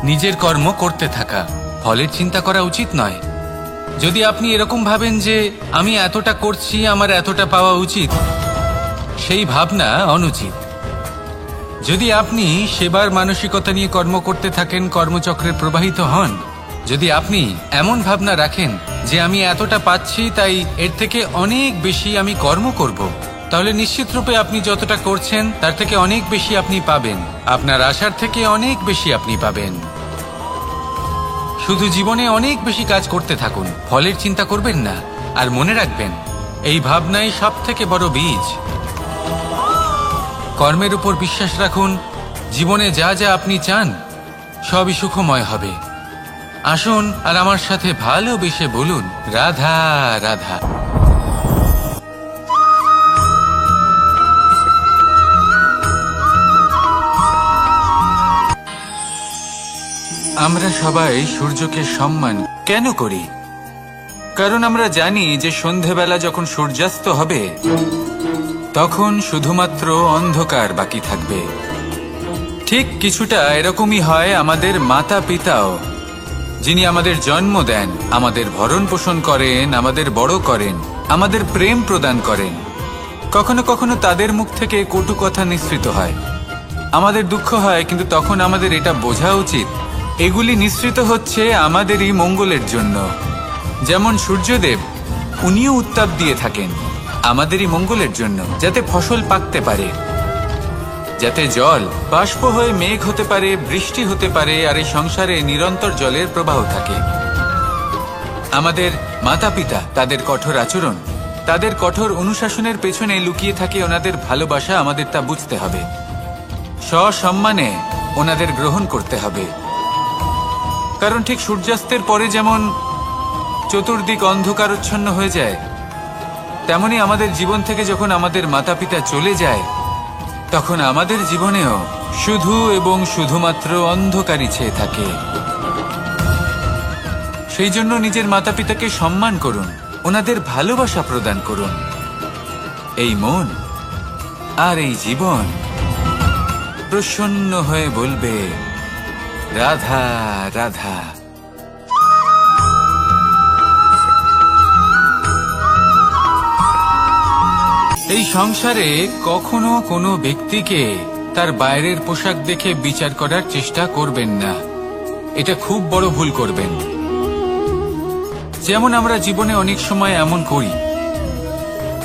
নিজের কর্ম করতে থাকা, ফলের চিন্তা করা উচিত নয়। যদি আপনি এরকম ভাবেন যে আমি এতটা করছি, আমার এতটা পাওয়া উচিত, সেই ভাবনা অনুচিত। যদি আপনি সেবার মানসিকতা নিয়ে কর্ম করতে থাকেন, কর্মচক্রে প্রবাহিত হন, যদি আপনি এমন ভাবনা রাখেন যে আমি এতটা পাচ্ছি, তাই এর থেকে অনেক বেশি আমি কর্ম করব, তাহলে নিশ্চিত রূপে আপনি যতটা করছেন তার থেকে অনেক বেশি আপনি পাবেন। আপনার আশার থেকে অনেক বেশি আপনি পাবেন। শুধু জীবনে অনেক বেশি কাজ করতে থাকুন, ফলের চিন্তা করবেন না। আর মনে রাখবেন, এই ভাবনাই সব থেকে বড় বীজ। কর্মের উপর বিশ্বাস রাখুন। জীবনে যা যা আপনি চান সবই সুখময় হবে। আসুন আর আমার সাথে ভালোবেসে বলুন, রাধা রাধা। আমরা সবাই সূর্যকে সম্মান কেন করি? কারণ আমরা জানি যে সন্ধেবেলা যখন সূর্যাস্ত হবে, তখন শুধুমাত্র অন্ধকার বাকি থাকবে। ঠিক কিছুটা এরকমই হয় আমাদের মাতা পিতাও, যিনি আমাদের জন্ম দেন, আমাদের ভরণ পোষণ করেন, আমাদের বড় করেন, আমাদের প্রেম প্রদান করেন। কখনো কখনো তাদের মুখ থেকে কটু কথা নিঃসৃত হয়। আমাদের দুঃখ হয়, কিন্তু তখন আমাদের এটা বোঝা উচিত এগুলি নিঃসৃত হচ্ছে আমাদেরই মঙ্গলের জন্য। যেমন সূর্যদেব, উনিও উত্তাপ দিয়ে থাকেন আমাদেরই মঙ্গলের জন্য, যাতে ফসল পাকতে পারে, যাতে জল বাষ্প হয়ে মেঘ হতে পারে, বৃষ্টি হতে পারে, আর এই সংসারে নিরন্তর জলের প্রবাহ থাকে। আমাদের মাতা পিতা, তাদের কঠোর আচরণ, তাদের কঠোর অনুশাসনের পেছনে লুকিয়ে থাকে ওনাদের ভালোবাসা। আমাদের তা বুঝতে হবে, সসম্মানে ওনাদের গ্রহণ করতে হবে। কারণ ঠিক সূর্যাস্তের পরে যেমন চতুর্দিক অন্ধকারচ্ছন্ন হয়ে যায়, তেমনি আমাদের জীবন থেকে যখন আমাদের মাতা পিতা চলে যায়, তখন আমাদের জীবনেও শুধু এবং শুধুমাত্র অন্ধকারই ছেয়ে থাকে। সেই জন্য নিজের মাতা পিতাকে সম্মান করুন, ওনাদের ভালোবাসা প্রদান করুন। এই মন আর এই জীবন প্রসন্ন হয়ে বলবে, রাধা রাধা। এই সংসারে কখনো কোনো ব্যক্তিকে তার বাইরের পোশাক দেখে বিচার করার চেষ্টা করবেন না। এটা খুব বড় ভুল করবেন। যেমন আমরা জীবনে অনেক সময় এমন করি,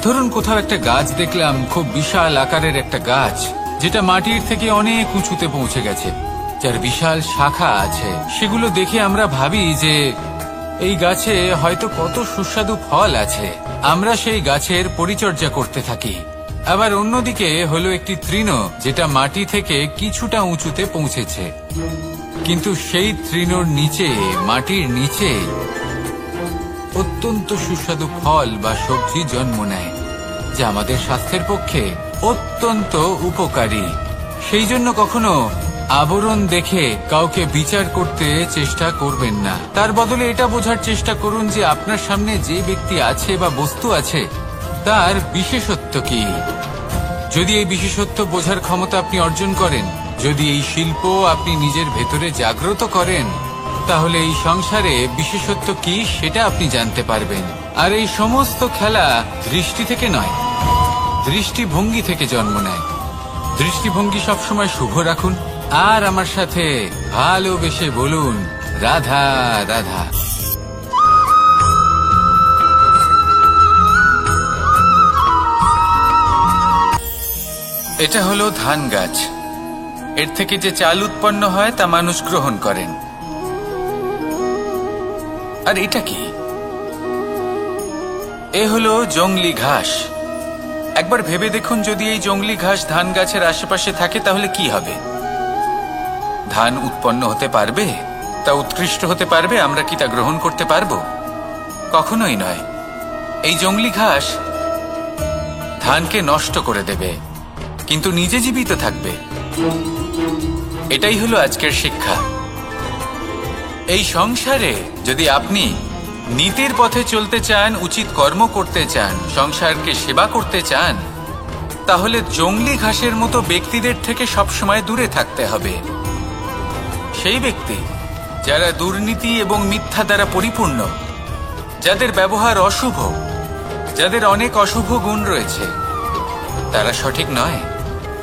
ধরুন কোথাও একটা গাছ দেখলাম, খুব বিশাল আকারের একটা গাছ, যেটা মাটির থেকে অনেক উঁচুতে পৌঁছে গেছে, যার বিশাল শাখা আছে। সেগুলো দেখে আমরা ভাবি যে এই গাছে হয়তো কত সুস্বাদু ফল আছে। আমরা সেই গাছের পরিচর্যা করতে থাকি। আবার অন্যদিকে হলো একটি তৃণ, যেটা মাটি থেকে কিছুটা উঁচুতে পৌঁছেছে, কিন্তু সেই তৃণর নিচে, মাটির নিচে অত্যন্ত সুস্বাদু ফল বা সবজি জন্ম নেয়, যা আমাদের স্বাস্থ্যের পক্ষে অত্যন্ত উপকারী। সেই জন্য কখনো আবরণ দেখে কাউকে বিচার করতে চেষ্টা করবেন না। তার বদলে এটা বোঝার চেষ্টা করুন যে আপনার সামনে যে ব্যক্তি আছে বা বস্তু আছে, তার বিশেষত্ব কি। যদি এই বিশেষত্ব বোঝার ক্ষমতা আপনি অর্জন করেন, যদি এই শিল্প আপনি নিজের ভেতরে জাগ্রত করেন, তাহলে এই সংসারে বিশেষত্ব কি সেটা আপনি জানতে পারবেন। আর এই সমস্ত খেলা দৃষ্টি থেকে নয়, দৃষ্টিভঙ্গি থেকে জন্ম নেয়। দৃষ্টিভঙ্গি সবসময় শুভ রাখুন, আর আমার সাথে ভালোবেসে বলুন, রাধা রাধা। এটা হলো ধান গাছ। এর থেকে যে চাল উৎপন্ন হয় তা মানুষ গ্রহণ করেন। আর এটা কি? এ হলো জংলি ঘাস। একবার ভেবে দেখুন, যদি এই জংলি ঘাস ধান গাছের আশেপাশে থাকে তাহলে কি হবে? ধান উৎপন্ন হতে পারবে? তা উৎকৃষ্ট হতে পারবে? আমরা কি তা গ্রহণ করতে পারবো? কখনোই নয়। এই জংলি ঘাস ধানকে নষ্ট করে দেবে, কিন্তু নিজে জীবিত থাকবে। এটাই হলো আজকের শিক্ষা। এই সংসারে যদি আপনি নীতির পথে চলতে চান, উচিত কর্ম করতে চান, সংসারকে সেবা করতে চান, তাহলে জংলি ঘাসের মতো ব্যক্তিদের থেকে সবসময় দূরে থাকতে হবে। সেই ব্যক্তি যারা দুর্নীতি এবং মিথ্যা দ্বারা পরিপূর্ণ, যাদের ব্যবহার অশুভ, যাদের অনেক অশুভ গুণ রয়েছে, তারা সঠিক নয়।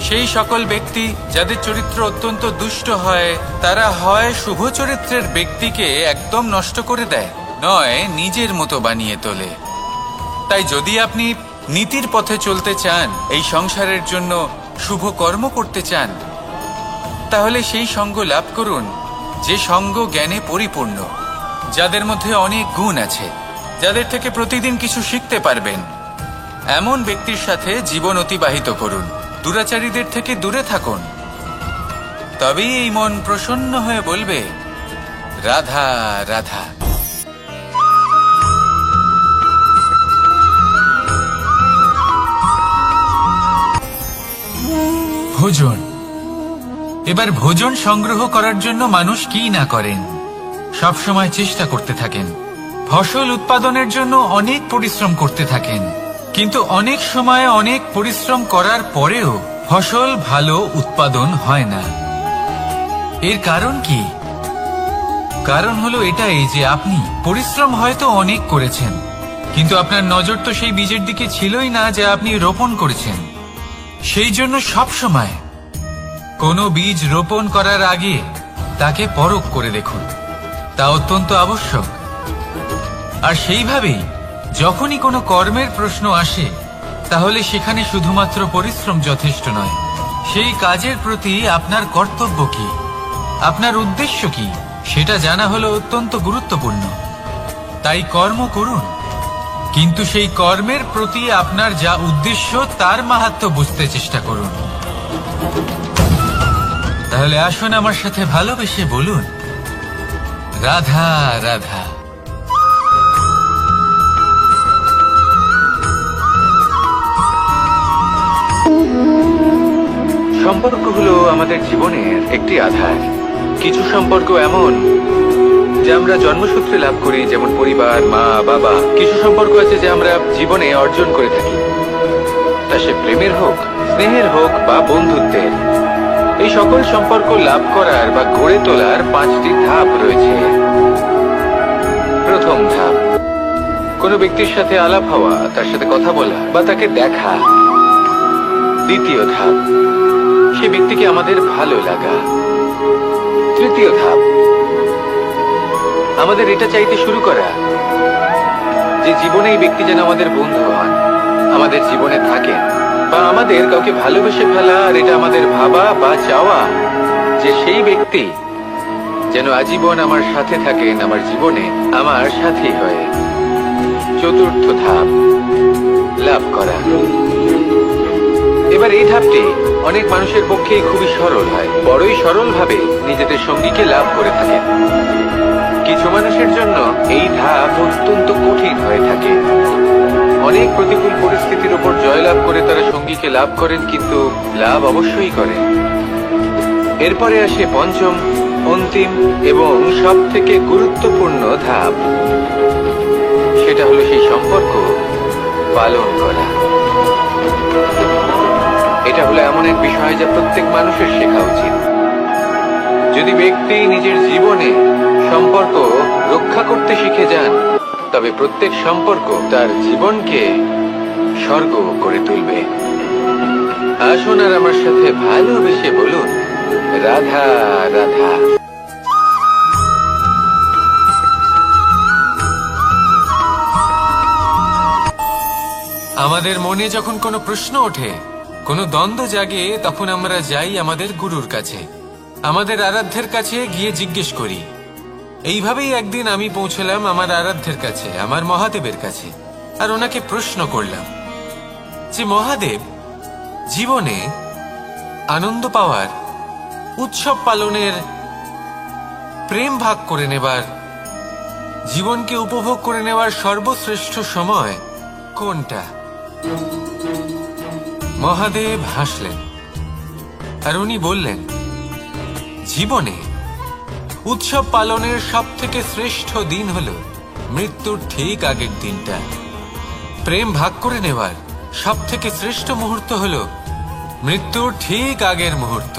সেই সকল ব্যক্তি যাদের চরিত্র অত্যন্ত দুষ্ট হয়, তারা হয় শুভ চরিত্রের ব্যক্তিকে একদম নষ্ট করে দেয়, নয় নিজের মতো বানিয়ে তোলে। তাই যদি আপনি নীতির পথে চলতে চান, এই সংসারের জন্য শুভ কর্ম করতে চান, তাহলে সেই সঙ্গ লাভ করুন যে সঙ্গ জ্ঞানে পরিপূর্ণ, যাদের মধ্যে অনেক গুণ আছে, যাদের থেকে প্রতিদিন কিছু শিখতে পারবেন। এমন ব্যক্তির সাথে জীবন অতিবাহিত করুন। দুরাচারীদের থেকে দূরে থাকুন। তবেই এই মন প্রসন্ন হয়ে বলবে, রাধা রাধা। ভোজন। এবার ভোজন সংগ্রহ করার জন্য মানুষ কি না করেন, সবসময় চেষ্টা করতে থাকেন। ফসল উৎপাদনের জন্য অনেক পরিশ্রম করতে থাকেন, কিন্তু অনেক সময় অনেক পরিশ্রম করার পরেও ফসল ভালো উৎপাদন হয় না। এর কারণ কি? কারণ হলো এটাই যে আপনি পরিশ্রম হয়তো অনেক করেছেন, কিন্তু আপনার নজর তো সেই বীজের দিকে ছিলই না যা আপনি রোপণ করেছেন। সেই জন্য সব সময় কোনো বীজ রোপণ করার আগে তাকে পরখ করে দেখুন, তা অত্যন্ত আবশ্যক। আর সেইভাবেই যখনই কোনো কর্মের প্রশ্ন আসে, তাহলে সেখানে শুধুমাত্র পরিশ্রম যথেষ্ট নয়, সেই কাজের প্রতি আপনার কর্তব্য কি, আপনার উদ্দেশ্য কি, সেটা জানা হলো অত্যন্ত গুরুত্বপূর্ণ। তাই কর্ম করুন, কিন্তু সেই কর্মের প্রতি আপনার যা উদ্দেশ্য তার মাহাত্ম্য বুঝতে চেষ্টা করুন। তাহলে আসুন আমার সাথে ভালোবেসে বলুন, রাধা রাধা। সম্পর্ক হলো আমাদের জীবনের একটি আধার। কিছু সম্পর্ক এমন যে আমরা জন্মসূত্রে লাভ করি, যেমন পরিবার, মা, বাবা। কিছু সম্পর্ক আছে যে আমরা জীবনে অর্জন করে থাকি, তা সে প্রেমের হোক, স্নেহের হোক বা বন্ধুত্বের। এই সকল সম্পর্ক লাভ করার বা গড়ে তোলার 5টি ধাপ রয়েছে। প্রথম ধাপ, কোনো ব্যক্তির সাথে আলাপ হওয়া, তার সাথে কথা বলা বা তাকে দেখা। দ্বিতীয় ধাপ, সে ব্যক্তিকে আমাদের ভালো লাগা। তৃতীয় ধাপ, আমাদের এটা চাইতে শুরু করা যে জীবনে এই ব্যক্তি যেন আমাদের বন্ধু হন, আমাদের জীবনে থাকেন, বা আমাদের কাউকে ভালোবেসে ফেলা। আর এটা আমাদের ভাবা বা চাওয়া যে সেই ব্যক্তি যেন আজীবন আমার সাথে থাকেন, আমার জীবনে আমার সাথী হয়ে। চতুর্থ ধাপ, লাভ করা। এবার এই ধাপটি অনেক মানুষের পক্ষে খুবই সরল হয়, বড়ই সরল ভাবে নিজেদের সঙ্গীকে লাভ করে থাকেন। কিছু মানুষের জন্য এই ধাপ অত্যন্ত কঠিন হয়ে থাকে। অনেক প্রতিকূল পরিস্থিতির উপর জয়লাভ করে তারা সঙ্গীকে লাভ করেন, কিন্তু লাভ অবশ্যই করেন। এরপরে আসে পঞ্চম, অন্তিম এবং সব থেকে গুরুত্বপূর্ণ ধাপ। সেটা হলো সেই সম্পর্ক পালন করা। এটা হলো এমন এক বিষয় যা প্রত্যেক মানুষের শেখা উচিত। যদি ব্যক্তি নিজের জীবনে সম্পর্ক রক্ষা করতে শিখে যান, তবে প্রত্যেক সম্পর্ক তার জীবনকে স্বর্গ করে তুলবে। আসুন আর আমার সাথে ভালোবেসে বলুন, রাধা রাধা। আমাদের মনে যখন কোনো প্রশ্ন ওঠে, কোনো দ্বন্দ্ব জাগে, তখন আমরা যাই আমাদের গুরুর কাছে, আমাদের আরাধ্যের কাছে গিয়ে জিজ্ঞেস করি। এইভাবেই একদিন আমি পৌঁছলাম আমার আরাধ্যের কাছে, আমার মহাদেবের কাছে, আর ওনাকে প্রশ্ন করলাম যে মহাদেব, জীবনে আনন্দ পাওয়ার, উৎসব পালনের, প্রেম ভাগ করে নেবার, জীবনকে উপভোগ করে নেওয়ার সর্বশ্রেষ্ঠ সময় কোনটা? মহাদেব হাসলেন আর উনি বললেন, জীবনে উৎসব পালনের সব থেকে শ্রেষ্ঠ দিন হল মৃত্যুর ঠিক আগের দিনটা। প্রেম ভাগ করে নেওয়ার সব থেকে শ্রেষ্ঠ মুহূর্ত হল মৃত্যুর ঠিক আগের মুহূর্ত।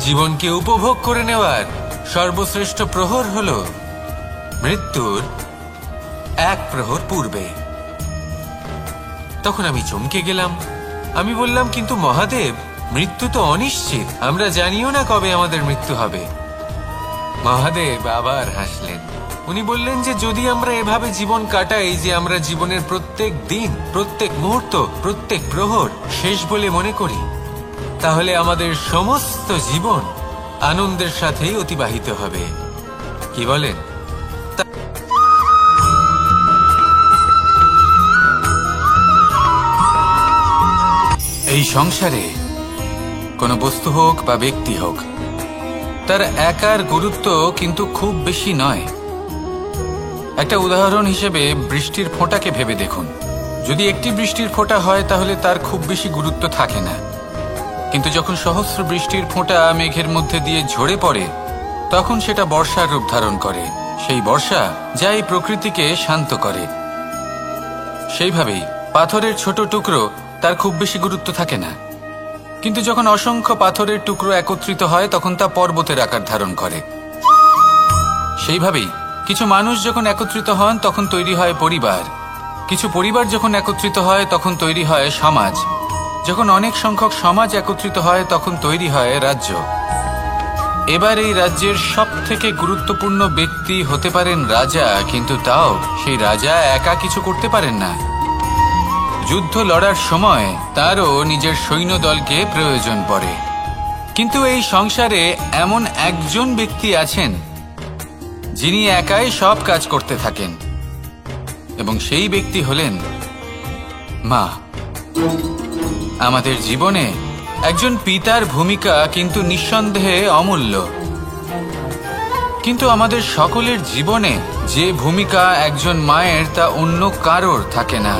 জীবনকে উপভোগ করে নেওয়ার সর্বশ্রেষ্ঠ প্রহর হল মৃত্যুর 1 প্রহর পূর্বে। তখন আমি চমকে গেলাম। আমি বললাম, কিন্তু মহাদেব, মৃত্যু তো অনিশ্চিত, আমরা জানিও না কবে আমাদের মৃত্যু হবে। মহাদেব আবার হাসলেন। উনি বললেন যে যদি আমরা এভাবে জীবন কাটাই যে আমরা জীবনের প্রত্যেক দিন, প্রত্যেক মুহূর্ত, প্রত্যেক প্রহর শেষ বলে মনে করি, তাহলে আমাদের সমস্ত জীবন আনন্দের সাথেই অতিবাহিত হবে। কি বলেন? এই সংসারে কোনো বস্তু হোক বা ব্যক্তি হোক, তার একার গুরুত্ব কিন্তু খুব বেশি নয়। একটা উদাহরণ হিসেবে বৃষ্টির ফোঁটাকে ভেবে দেখুন। যদি একটি বৃষ্টির ফোঁটা হয় তাহলে তার খুব বেশি গুরুত্ব থাকে না, কিন্তু যখন সহস্র বৃষ্টির ফোঁটা মেঘের মধ্যে দিয়ে ঝরে পড়ে, তখন সেটা বর্ষার রূপ ধারণ করে। সেই বর্ষা যা এই প্রকৃতিকে শান্ত করে। সেইভাবেই পাথরের ছোট টুকরো, তার খুব বেশি গুরুত্ব থাকে না, কিন্তু যখন অসংখ্য পাথরের টুকরো একত্রিত হয় তখন তা পর্বতের আকার ধারণ করে। সেইভাবেই কিছু মানুষ যখন একত্রিত হন তখন তৈরি হয় পরিবার, কিছু পরিবার যখন একত্রিত হয় তখন তৈরি হয় সমাজ, যখন অনেক সংখ্যক সমাজ একত্রিত হয় তখন তৈরি হয় রাজ্য। এবার এই রাজ্যের সবথেকে গুরুত্বপূর্ণ ব্যক্তি হতে পারেন রাজা, কিন্তু তাও সেই রাজা একা কিছু করতে পারেন না। যুদ্ধ লড়ার সময় তারও নিজের সৈন্যদলকে প্রয়োজন পড়ে। কিন্তু এই সংসারে এমন একজন ব্যক্তি আছেন যিনি একাই সব কাজ করতে থাকেন, এবং সেই ব্যক্তি হলেন মা। আমাদের জীবনে একজন পিতার ভূমিকা কিন্তু নিঃসন্দেহে অমূল্য, কিন্তু আমাদের সকলের জীবনে যে ভূমিকা একজন মায়ের তা অন্য কারোর থাকে না।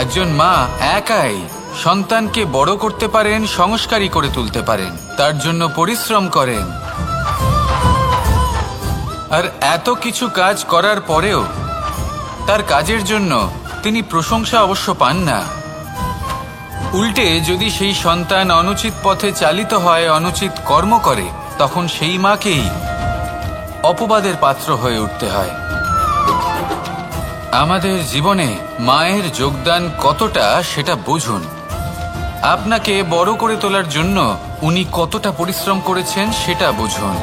একজন মা একাই সন্তানকে বড় করতে পারেন, সংস্কারী করে তুলতে পারেন, তার জন্য পরিশ্রম করেন। আর এত কিছু কাজ করার পরেও তার কাজের জন্য তিনি প্রশংসা অবশ্য পান না। উল্টে যদি সেই সন্তান অনুচিত পথে চালিত হয়, অনুচিত কর্ম করে, তখন সেই মাকেই অপবাদের পাত্র হয়ে উঠতে হয়। আমাদের জীবনে মায়ের যোগদান কতটা সেটা বুঝুন। আপনাকে বড় করে তোলার জন্য উনি কতটা পরিশ্রম করেছেন সেটা বুঝুন।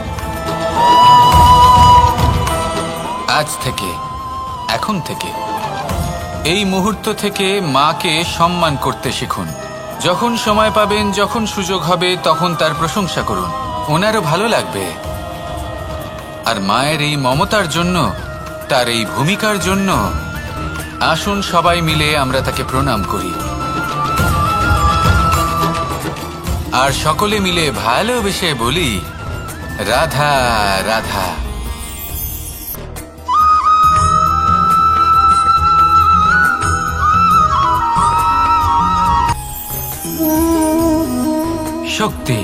আজ থেকে, এখন থেকে, এই মুহূর্ত থেকে মাকে সম্মান করতে শিখুন। যখন সময় পাবেন, যখন সুযোগ হবে, তখন তার প্রশংসা করুন, ওনারও ভালো লাগবে। আর মায়ের এই মমতার জন্য, তার এই ভূমিকার জন্য আসুন সবাই মিলে আমরা তাকে প্রণাম করি, আর সকলে মিলে ভালোবেসে বলি, রাধা রাধা। শক্তি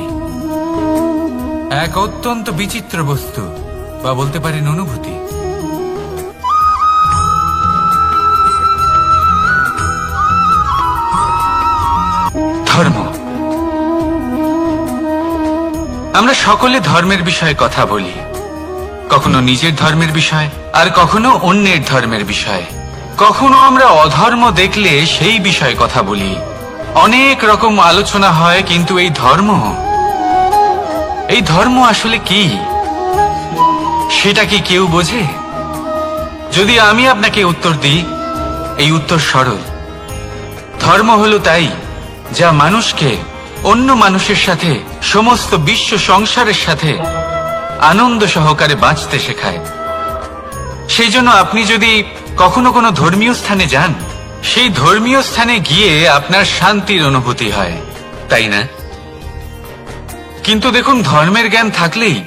এক অত্যন্ত বিচিত্র বস্তু, বা বলতে পারেন অনুভূতি। ধর্ম। আমরা সকলে ধর্মের বিষয়ে কথা বলি, কখনো নিজের ধর্মের বিষয়, আর কখনো অন্যের ধর্মের বিষয়। কখনো আমরা অধর্ম দেখলে সেই বিষয়ে কথা বলি, অনেক রকম আলোচনা হয়। কিন্তু এই ধর্ম আসলে কি, সেটা কি কেউ বোঝে? যদি আমি আপনাকে উত্তর দিই, এই উত্তর সরল। ধর্ম হলো তাই যা মানুষকে অন্য মানুষের সাথে, সমস্ত বিশ্ব সংসারের সাথে আনন্দ সহকারে বাঁচতে শেখায়। সেই জন্য আপনি যদি কখনো কোনো ধর্মীয় স্থানে যান, সেই ধর্মীয় স্থানে গিয়ে আপনার শান্তির অনুভূতি হয়, তাই না? কিন্তু দেখুন, ধর্মের জ্ঞান থাকলেই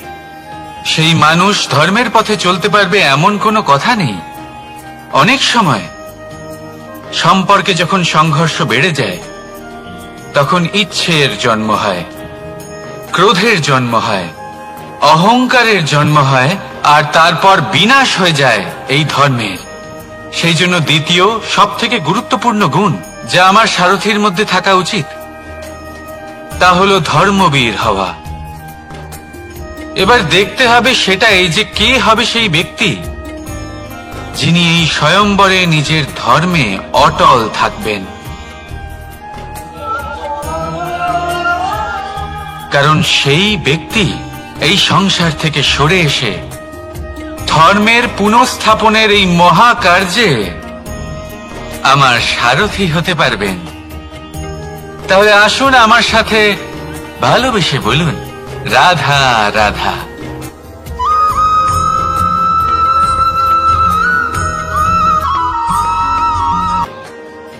সেই মানুষ ধর্মের পথে চলতে পারবে এমন কোনো কথা নেই। অনেক সময় সম্পর্কে যখন সংঘর্ষ বেড়ে যায়, তখন ইচ্ছের জন্ম হয়, ক্রোধের জন্ম হয়, অহংকারের জন্ম হয়, আর তারপর বিনাশ হয়ে যায় এই ধর্মের। সেই জন্য দ্বিতীয় সবথেকে গুরুত্বপূর্ণ গুণ যা আমার সারথীর মধ্যে থাকা উচিত, তা হলো ধর্মবীর হওয়া। এবার দেখতে হবে সেটা এই যে কে হবে সেই ব্যক্তি যিনি এই স্বয়ম্বরে নিজের ধর্মে অটল থাকবেন। কারণ সেই ব্যক্তি এই সংসার থেকে সরে এসে ধর্মের পুনঃস্থাপনের এই মহাকার্যে আমার সারথী হতে পারবেন। তাহলে আসুন আমার সাথে ভালোবেসে বলুন, রাধা রাধা।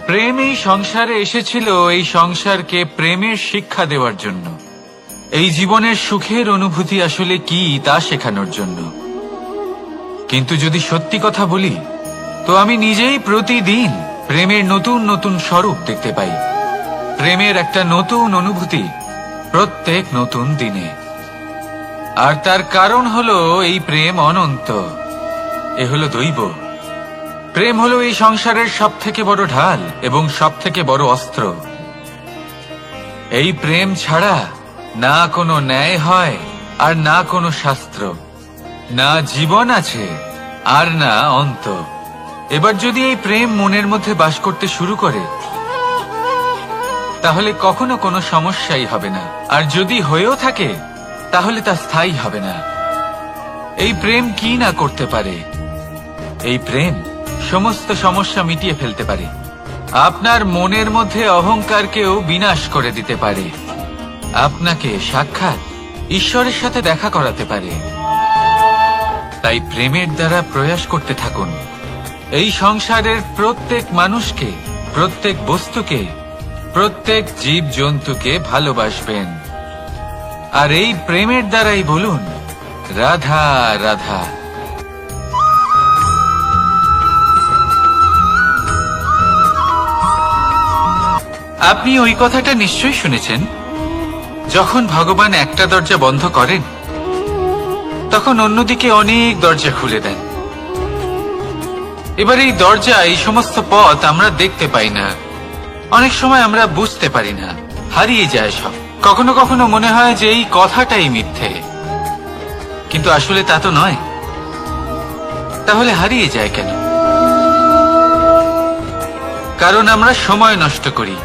প্রেম এই সংসারে এসেছিল এই সংসারকে প্রেমের শিক্ষা দেওয়ার জন্য, এই জীবনের সুখের অনুভূতি আসলে কি তা শেখানোর জন্য। কিন্তু যদি সত্যি কথা বলি, তো আমি নিজেই প্রতিদিন প্রেমের নতুন নতুন স্বরূপ দেখতে পাই, প্রেমের একটা নতুন অনুভূতি প্রত্যেক নতুন দিনে। আর তার কারণ হলো এই প্রেম অনন্ত, এ হলো দৈব। প্রেম হলো এই সংসারের সবথেকে বড় ঢাল এবং সবথেকে বড় অস্ত্র। এই প্রেম ছাড়া না কোনো ন্যায় হয়, আর না কোনো শাস্ত্র, না জীবন আছে, আর না অন্ত। এবার যদি এই প্রেম মনের মধ্যে বাস করতে শুরু করে, তাহলে কখনো কোনো সমস্যাই হবে না। আর যদি হয়েও থাকে, তাহলে তা স্থায়ী হবে না। এই প্রেম কি না করতে পারে? এই প্রেম সমস্ত সমস্যা মিটিয়ে ফেলতে পারে। আপনার মনের মধ্যে অহংকারকেও বিনাশ করে দিতে পারে। আপনাকে সাক্ষাৎ ঈশ্বরের সাথে দেখা করাতে পারে। তাই প্রেমের দ্বারা প্রয়াস করতে থাকুন। এই সংসারের প্রত্যেক মানুষকে, প্রত্যেক বস্তুকে, প্রত্যেক জীব জন্তুকে ভালোবাসবেন। আর এই প্রেমের দ্বারাই বলুন, রাধা রাধা। আপনি ওই কথাটা নিশ্চয়ই শুনেছেন, যখন ভগবান একটা দরজা বন্ধ করেন, তখন অন্যদিকে অনেক দরজা খুলে দেন। এবার এই দরজা, এই সমস্ত পথ আমরা দেখতে পাই না। অনেক সময় আমরা বুঝতে পারি না, হারিয়ে যায় সব। কখনো কখনো মনে হয় যে এই কথাটাই মিথ্যে, কিন্তু আসলে তা তো নয়। তাহলে হারিয়ে যায় কেন? কারণ আমরা সময় নষ্ট করি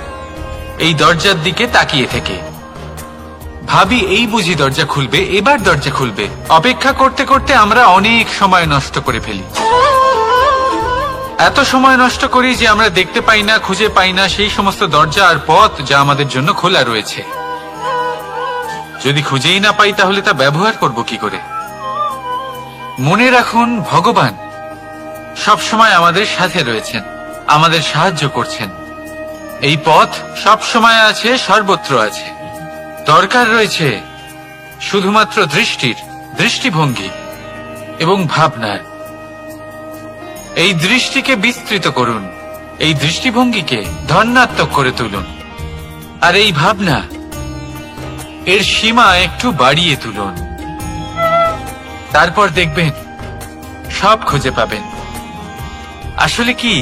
এই দরজার দিকে তাকিয়ে থেকে। ভাবি এই বুঝি দরজা খুলবে, এবার দরজা খুলবে। অপেক্ষা করতে করতে আমরা অনেক সময় নষ্ট করে ফেলি। এত সময় নষ্ট করি যে আমরা দেখতে পাই না, খুঁজে পাই না সেই সমস্ত দরজা আর পথ যা আমাদের জন্য খোলা রয়েছে। যদি খুঁজেই না পাই, তাহলে তা ব্যবহার করব কি করে? মনে রাখুন, ভগবান সব সময় আমাদের সাথে রয়েছেন, আমাদের সাহায্য করছেন। এই পথ সব সময় আছে, সর্বত্র আছে। দরকার রয়েছে শুধুমাত্র দৃষ্টির, দৃষ্টিভঙ্গি এবং ভাবনার। এই দৃষ্টিকে বিস্তৃত করুন, এই দৃষ্টিভঙ্গিকে ধন্যাত্মক করে তুলুন, আর এই ভাবনা, এর সীমা একটু বাড়িয়ে তুলুন। তারপর দেখবেন সব খুঁজে পাবেন। আসলে কি,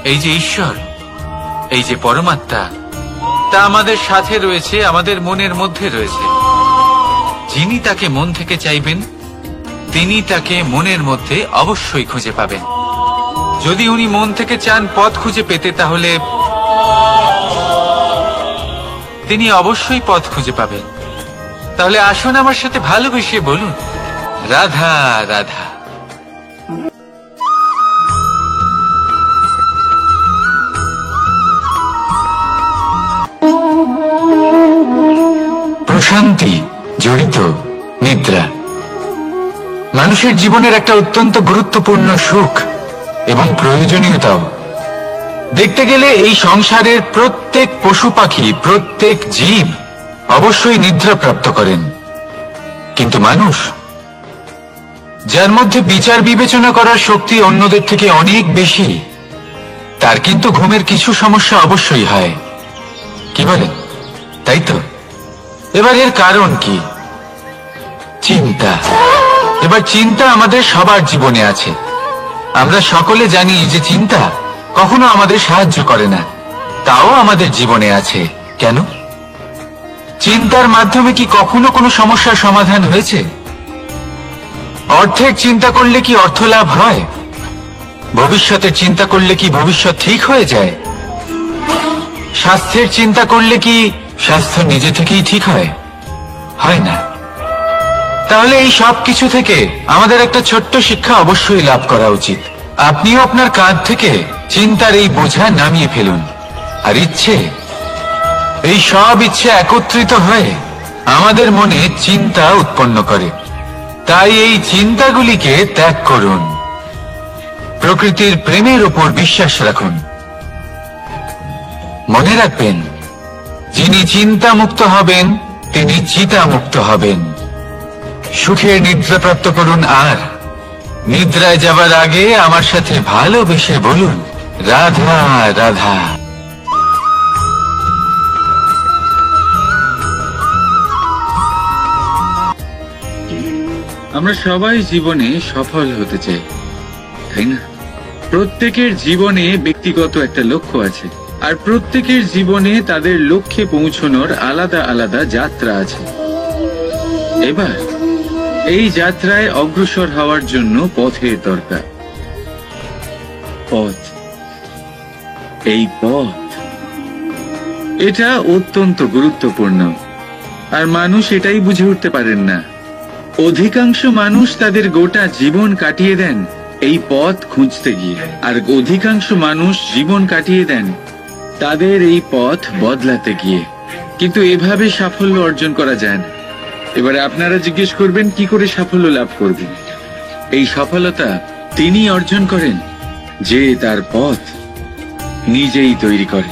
এই যে ঈশ্বর, এই যে পরমাত্মা, তা আমাদের সাথে রয়েছে, আমাদের মনের মধ্যে রয়েছে। যিনি তাকে মন থেকে চাইবেন, তিনি তাকে মনের মধ্যে অবশ্যই খুঁজে পাবেন। যদি উনি মন থেকে চান পথ খুঁজে পেতে, তাহলে তিনি অবশ্যই পথ খুঁজে পাবেন। তাহলে আসুন আমার সাথে ভালোবেসে বলুন, রাধা রাধা। প্রশান্তি জড়িত নিদ্রা মানুষের জীবনের একটা অত্যন্ত গুরুত্বপূর্ণ সুখ এবং প্রয়োজনীয়তাও। দেখতে গেলে এই সংসারের প্রত্যেক পশু পাখি, প্রত্যেক জীব অবশ্যই নিদ্রা প্রাপ্ত করেন। কিন্তু মানুষ, যার মধ্যে বিচার বিবেচনা করার শক্তি অন্যদের থেকে অনেক বেশি, তার কিন্তু ঘুমের কিছু সমস্যা অবশ্যই হয়। কি বলেন? তাই তো। এবার এর কারণ কি? চিন্তা। এবার চিন্তা আমাদের সবার জীবনে আছে। আমরা সকলে জানি যে চিন্তা কখনো আমাদের সাহায্য করে না, তাও আমাদের জীবনে আছে। কেন? চিন্তার মাধ্যমে কি কখনো কোনো সমস্যার সমাধান হয়েছে? অর্থের চিন্তা করলে কি অর্থ লাভ হয়? ভবিষ্যতের চিন্তা করলে কি ভবিষ্যৎ ঠিক হয়ে যায়? স্বাস্থ্যের চিন্তা করলে কি স্বাস্থ্য নিজে থেকেই ঠিক হয়? হয় না। তাহলে এই সব কিছু থেকে আমাদের একটা ছোট্ট শিক্ষা অবশ্যই লাভ করা উচিত। আপনিও আপনার কাঁধ থেকে চিন্তার এই বোঝা নামিয়ে ফেলুন। আর ইচ্ছে, এই সব ইচ্ছে একত্রিত হয়ে আমাদের মনে চিন্তা উৎপন্ন করে। তাই এই চিন্তাগুলিকে ত্যাগ করুন। প্রকৃতির প্রেমের উপর বিশ্বাস রাখুন। মনে রাখবেন, যিনি চিন্তা মুক্ত হবেন, তিনি চিতা মুক্ত হবেন। সুখের নিদ্রা প্রাপ্ত করুন, আর নিদ্রায় যাবার আগে আমার সাথে ভালোবেসে বলুন, রাধা রাধা। আমরা সবাই জীবনে সফল হতে চাই, তাই না? প্রত্যেকের জীবনে ব্যক্তিগত একটা লক্ষ্য আছে, আর প্রত্যেকের জীবনে তাদের লক্ষ্যে পৌঁছানোর আলাদা আলাদা যাত্রা আছে। এবার এই যাত্রায় অগ্রসর হওয়ার জন্য পথের দরকার। পথ, এই পথ, এটা অত্যন্ত গুরুত্বপূর্ণ। আর মানুষ এটাই বুঝে উঠতে পারেন না। অধিকাংশ মানুষ তাদের গোটা জীবন কাটিয়ে দেন এই পথ খুঁজতে গিয়ে, আর অধিকাংশ মানুষ জীবন কাটিয়ে দেন তাদের এই পথ বদলাতে গিয়ে। কিন্তু এভাবে সাফল্য অর্জন করা যায় না। এবারে আপনারা জিজ্ঞেস করবেন কি করে সাফল্য লাভ করবেন। এই সফলতা তিনি অর্জন করেন যে তার পথ নিজেই তৈরি করে।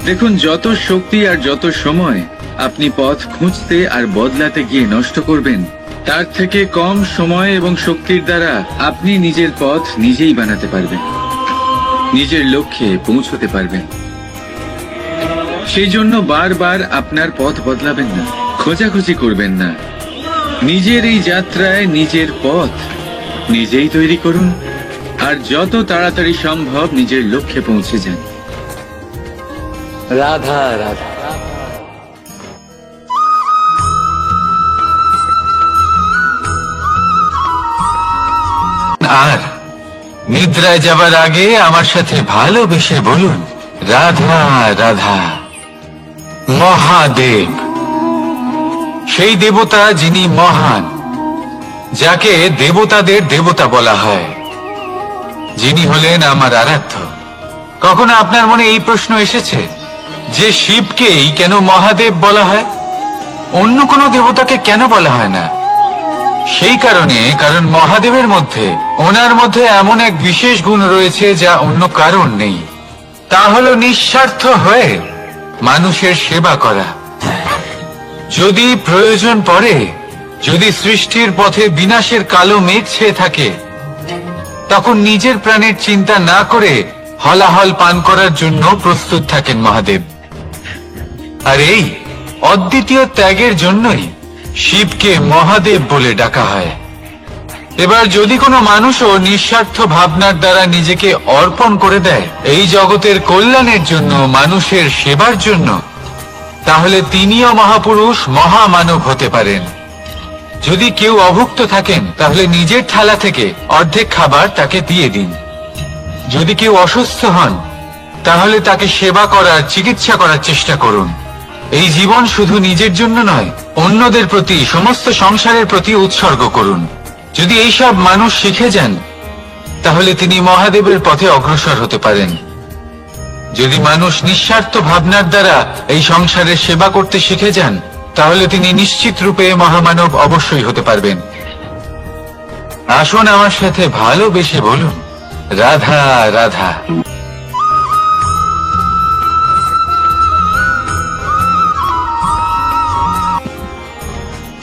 দেখুন, যত শক্তি আর যত সময় আপনি পথ খুঁজতে আর বদলাতে গিয়ে নষ্ট করবেন, তার থেকে কম সময় এবং শক্তির দ্বারা আপনি নিজের পথ নিজেই বানাতে পারবেন, নিজের লক্ষ্যে পৌঁছতে পারবেন। সেই জন্য বারবার আপনার পথ বদলাবেন না, খোঁজাখুঁজি করবেন না। নিজের এই যাত্রায় নিজের পথ নিজেই তৈরি করুন, আর যত তাড়াতাড়ি সম্ভব নিজের লক্ষ্যে পৌঁছে যান। রাধা রাধা। আর নিদ্রায় যাবার আগে আমার সাথে ভালোবেসে বলুন, রাধা রাধা। মহাদেব, সেই দেবতা যিনি মহান, যাকে দেবতাদের দেবতা বলা হয়, যিনি হলেন আমার আরাধ্য। কখনো আপনার মনে এই প্রশ্ন এসেছে যে শিবকেই কেন মহাদেব বলা হয়, অন্য কোনো দেবতাকে কেন বলা হয় না? সেই কারণ মহাদেবের মধ্যে, ওনার মধ্যে এমন এক বিশেষ গুণ রয়েছে যা অন্য কারণ নেই। তা হলো নিঃস্বার্থ হয়ে মানুষের সেবা করা। যদি প্রয়োজন পড়ে, যদি সৃষ্টির পথে বিনাশের কালো মেঘ ছেয়ে থাকে, তখন নিজের প্রাণের চিন্তা না করে হলাহল পান করার জন্য প্রস্তুত থাকেন মহাদেব। আর এই অদ্বিতীয় ত্যাগের জন্যই শিবকে মহাদেব বলে ডাকা হয়। এবার যদি কোনো মানুষও নিঃস্বার্থ ভাবনার দ্বারা নিজেকে অর্পণ করে দেয় এই জগতের কল্যাণের জন্য, মানুষের সেবার জন্য, তাহলে তিনিও মহাপুরুষ, মহামানব হতে পারেন। যদি কেউ অভুক্ত থাকেন, তাহলে নিজের থালা থেকে অর্ধেক খাবার তাকে দিয়ে দিন। যদি কেউ অসুস্থ হন, তাহলে তাকে সেবা করার, চিকিৎসা করার চেষ্টা করুন। এই জীবন শুধু নিজের জন্য নয়, অন্যদের প্রতি, সমস্ত সংসারের প্রতি উৎসর্গ করুন। যদি এইসব মানুষ শিখে যান, তাহলে তিনি মহাদেবের পথে অগ্রসর হতে পারেন। যদি মানুষ নিঃস্বার্থ ভাবনার দ্বারা এই সংসারের সেবা করতে শিখে যান, তাহলে তিনি নিশ্চিত রূপে মহামানব অবশ্যই হতে পারবেন। আসুন আমার সাথে ভালোবেসে বলুন, রাধা রাধা।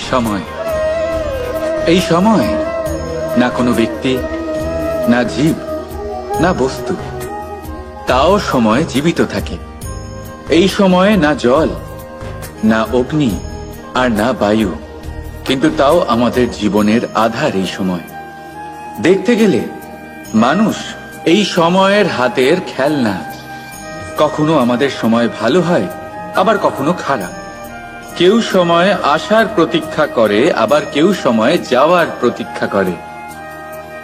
সময়, এই সময় না কোনো ব্যক্তি, না জীব, না বস্তু, তাও সময় জীবিত থাকে। এই সময়ে না জল, না অগ্নি, আর না বায়ু, কিন্তু তাও আমাদের জীবনের আধার এই সময়। দেখতে গেলে মানুষ এই সময়ের হাতের খেলনা। কখনো আমাদের সময় ভালো হয়, আবার কখনো খারাপ। কেউ সময় আসার প্রতীক্ষা করে, আবার কেউ সময় যাওয়ার প্রতীক্ষা করে,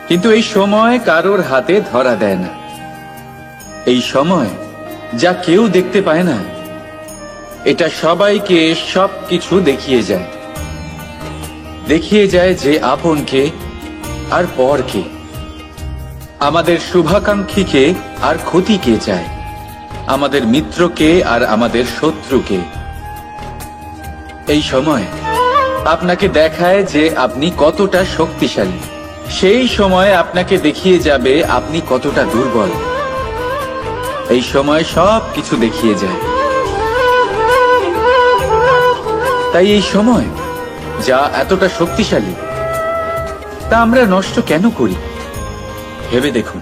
কিন্তু এই সময় কারোর হাতে ধরা দেয় না। এই সময় যা কেউ দেখতে পায় না, এটা সবাইকে সবকিছু দেখিয়ে যায়। দেখিয়ে যায় যে আপন কে আর পর কে, আমাদের শুভাকাঙ্ক্ষীকে আর ক্ষতি কে চায়, আমাদের মিত্রকে আর আমাদের শত্রুকে। এই সময় আপনাকে দেখায় যে আপনি কতটা শক্তিশালী, সেই সময় আপনাকে দেখিয়ে যাবে আপনি কতটা দুর্বল। এই সময় সব কিছু দেখিয়ে যায়। তাই এই সময় যা এতটা শক্তিশালী, তা আমরা নষ্ট কেন করি ভেবে দেখুন।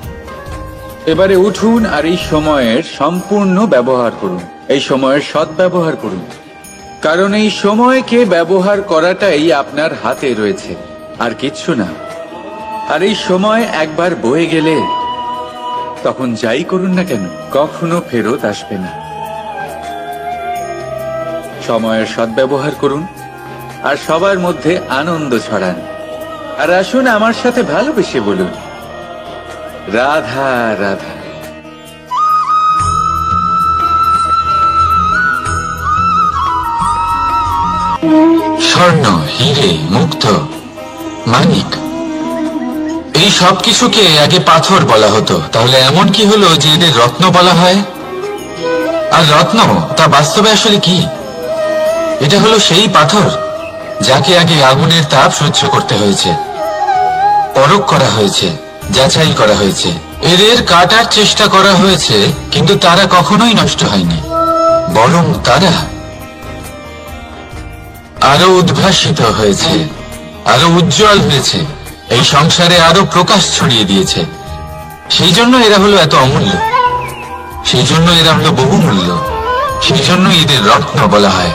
এবারে উঠুন আর এই সময়ের সম্পূর্ণ ব্যবহার করুন, এই সময়ের সদ্ব্যবহার করুন, কারণ এই সময়কে ব্যবহার করাটাই আপনার হাতে রয়েছে, আর কিচ্ছু না। আর এই সময় একবার বয়ে গেলে তখন যাই করুন না কেন, কখনো ফেরত আসবে না। সময়ের সদ্ব্যবহার করুন, আর সবার মধ্যে আনন্দ ছড়ান। আর আসুন আমার সাথে ভালোবেসে বলুন, রাধা রাধা। স্বর্ণ, হিরে, মুক্ত, মানিক, এই সব কিছুকে আগে পাথর বলা হতো। তাহলে এমন কি হলো যে এদের রত্ন বলা হয়? আর রত্ন তা বাস্তবে আসলে কি? এটা হলো সেই পাথর যাকে আগে আগুনের তাপ সহ্য করতে হয়েছে, পরখ করা হয়েছে, যাচাই করা হয়েছে, এদের কাটার চেষ্টা করা হয়েছে, কিন্তু তারা কখনোই নষ্ট হয়নি, বরং তারা আরো উদ্ভাসিত হয়েছে, আরো উজ্জ্বল হয়েছে, এই সংসারে আরো প্রকাশ ছড়িয়ে দিয়েছে। সেই জন্য এরা হলো এত অমূল্য, সেই জন্য এরা হলো বহুমূল্য, সেই জন্য এদের রত্ন বলা হয়।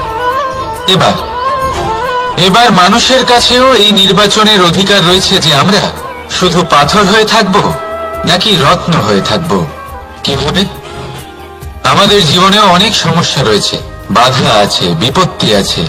এবার মানুষের কাছেও এই নির্বাচনের অধিকার রয়েছে যে আমরা শুধু পাথর হয়ে থাকব নাকি রত্ন হয়ে থাকব। কিভাবে? আমাদের জীবনেও অনেক সমস্যা রয়েছে, বাধা আছে, বিপত্তি আছে,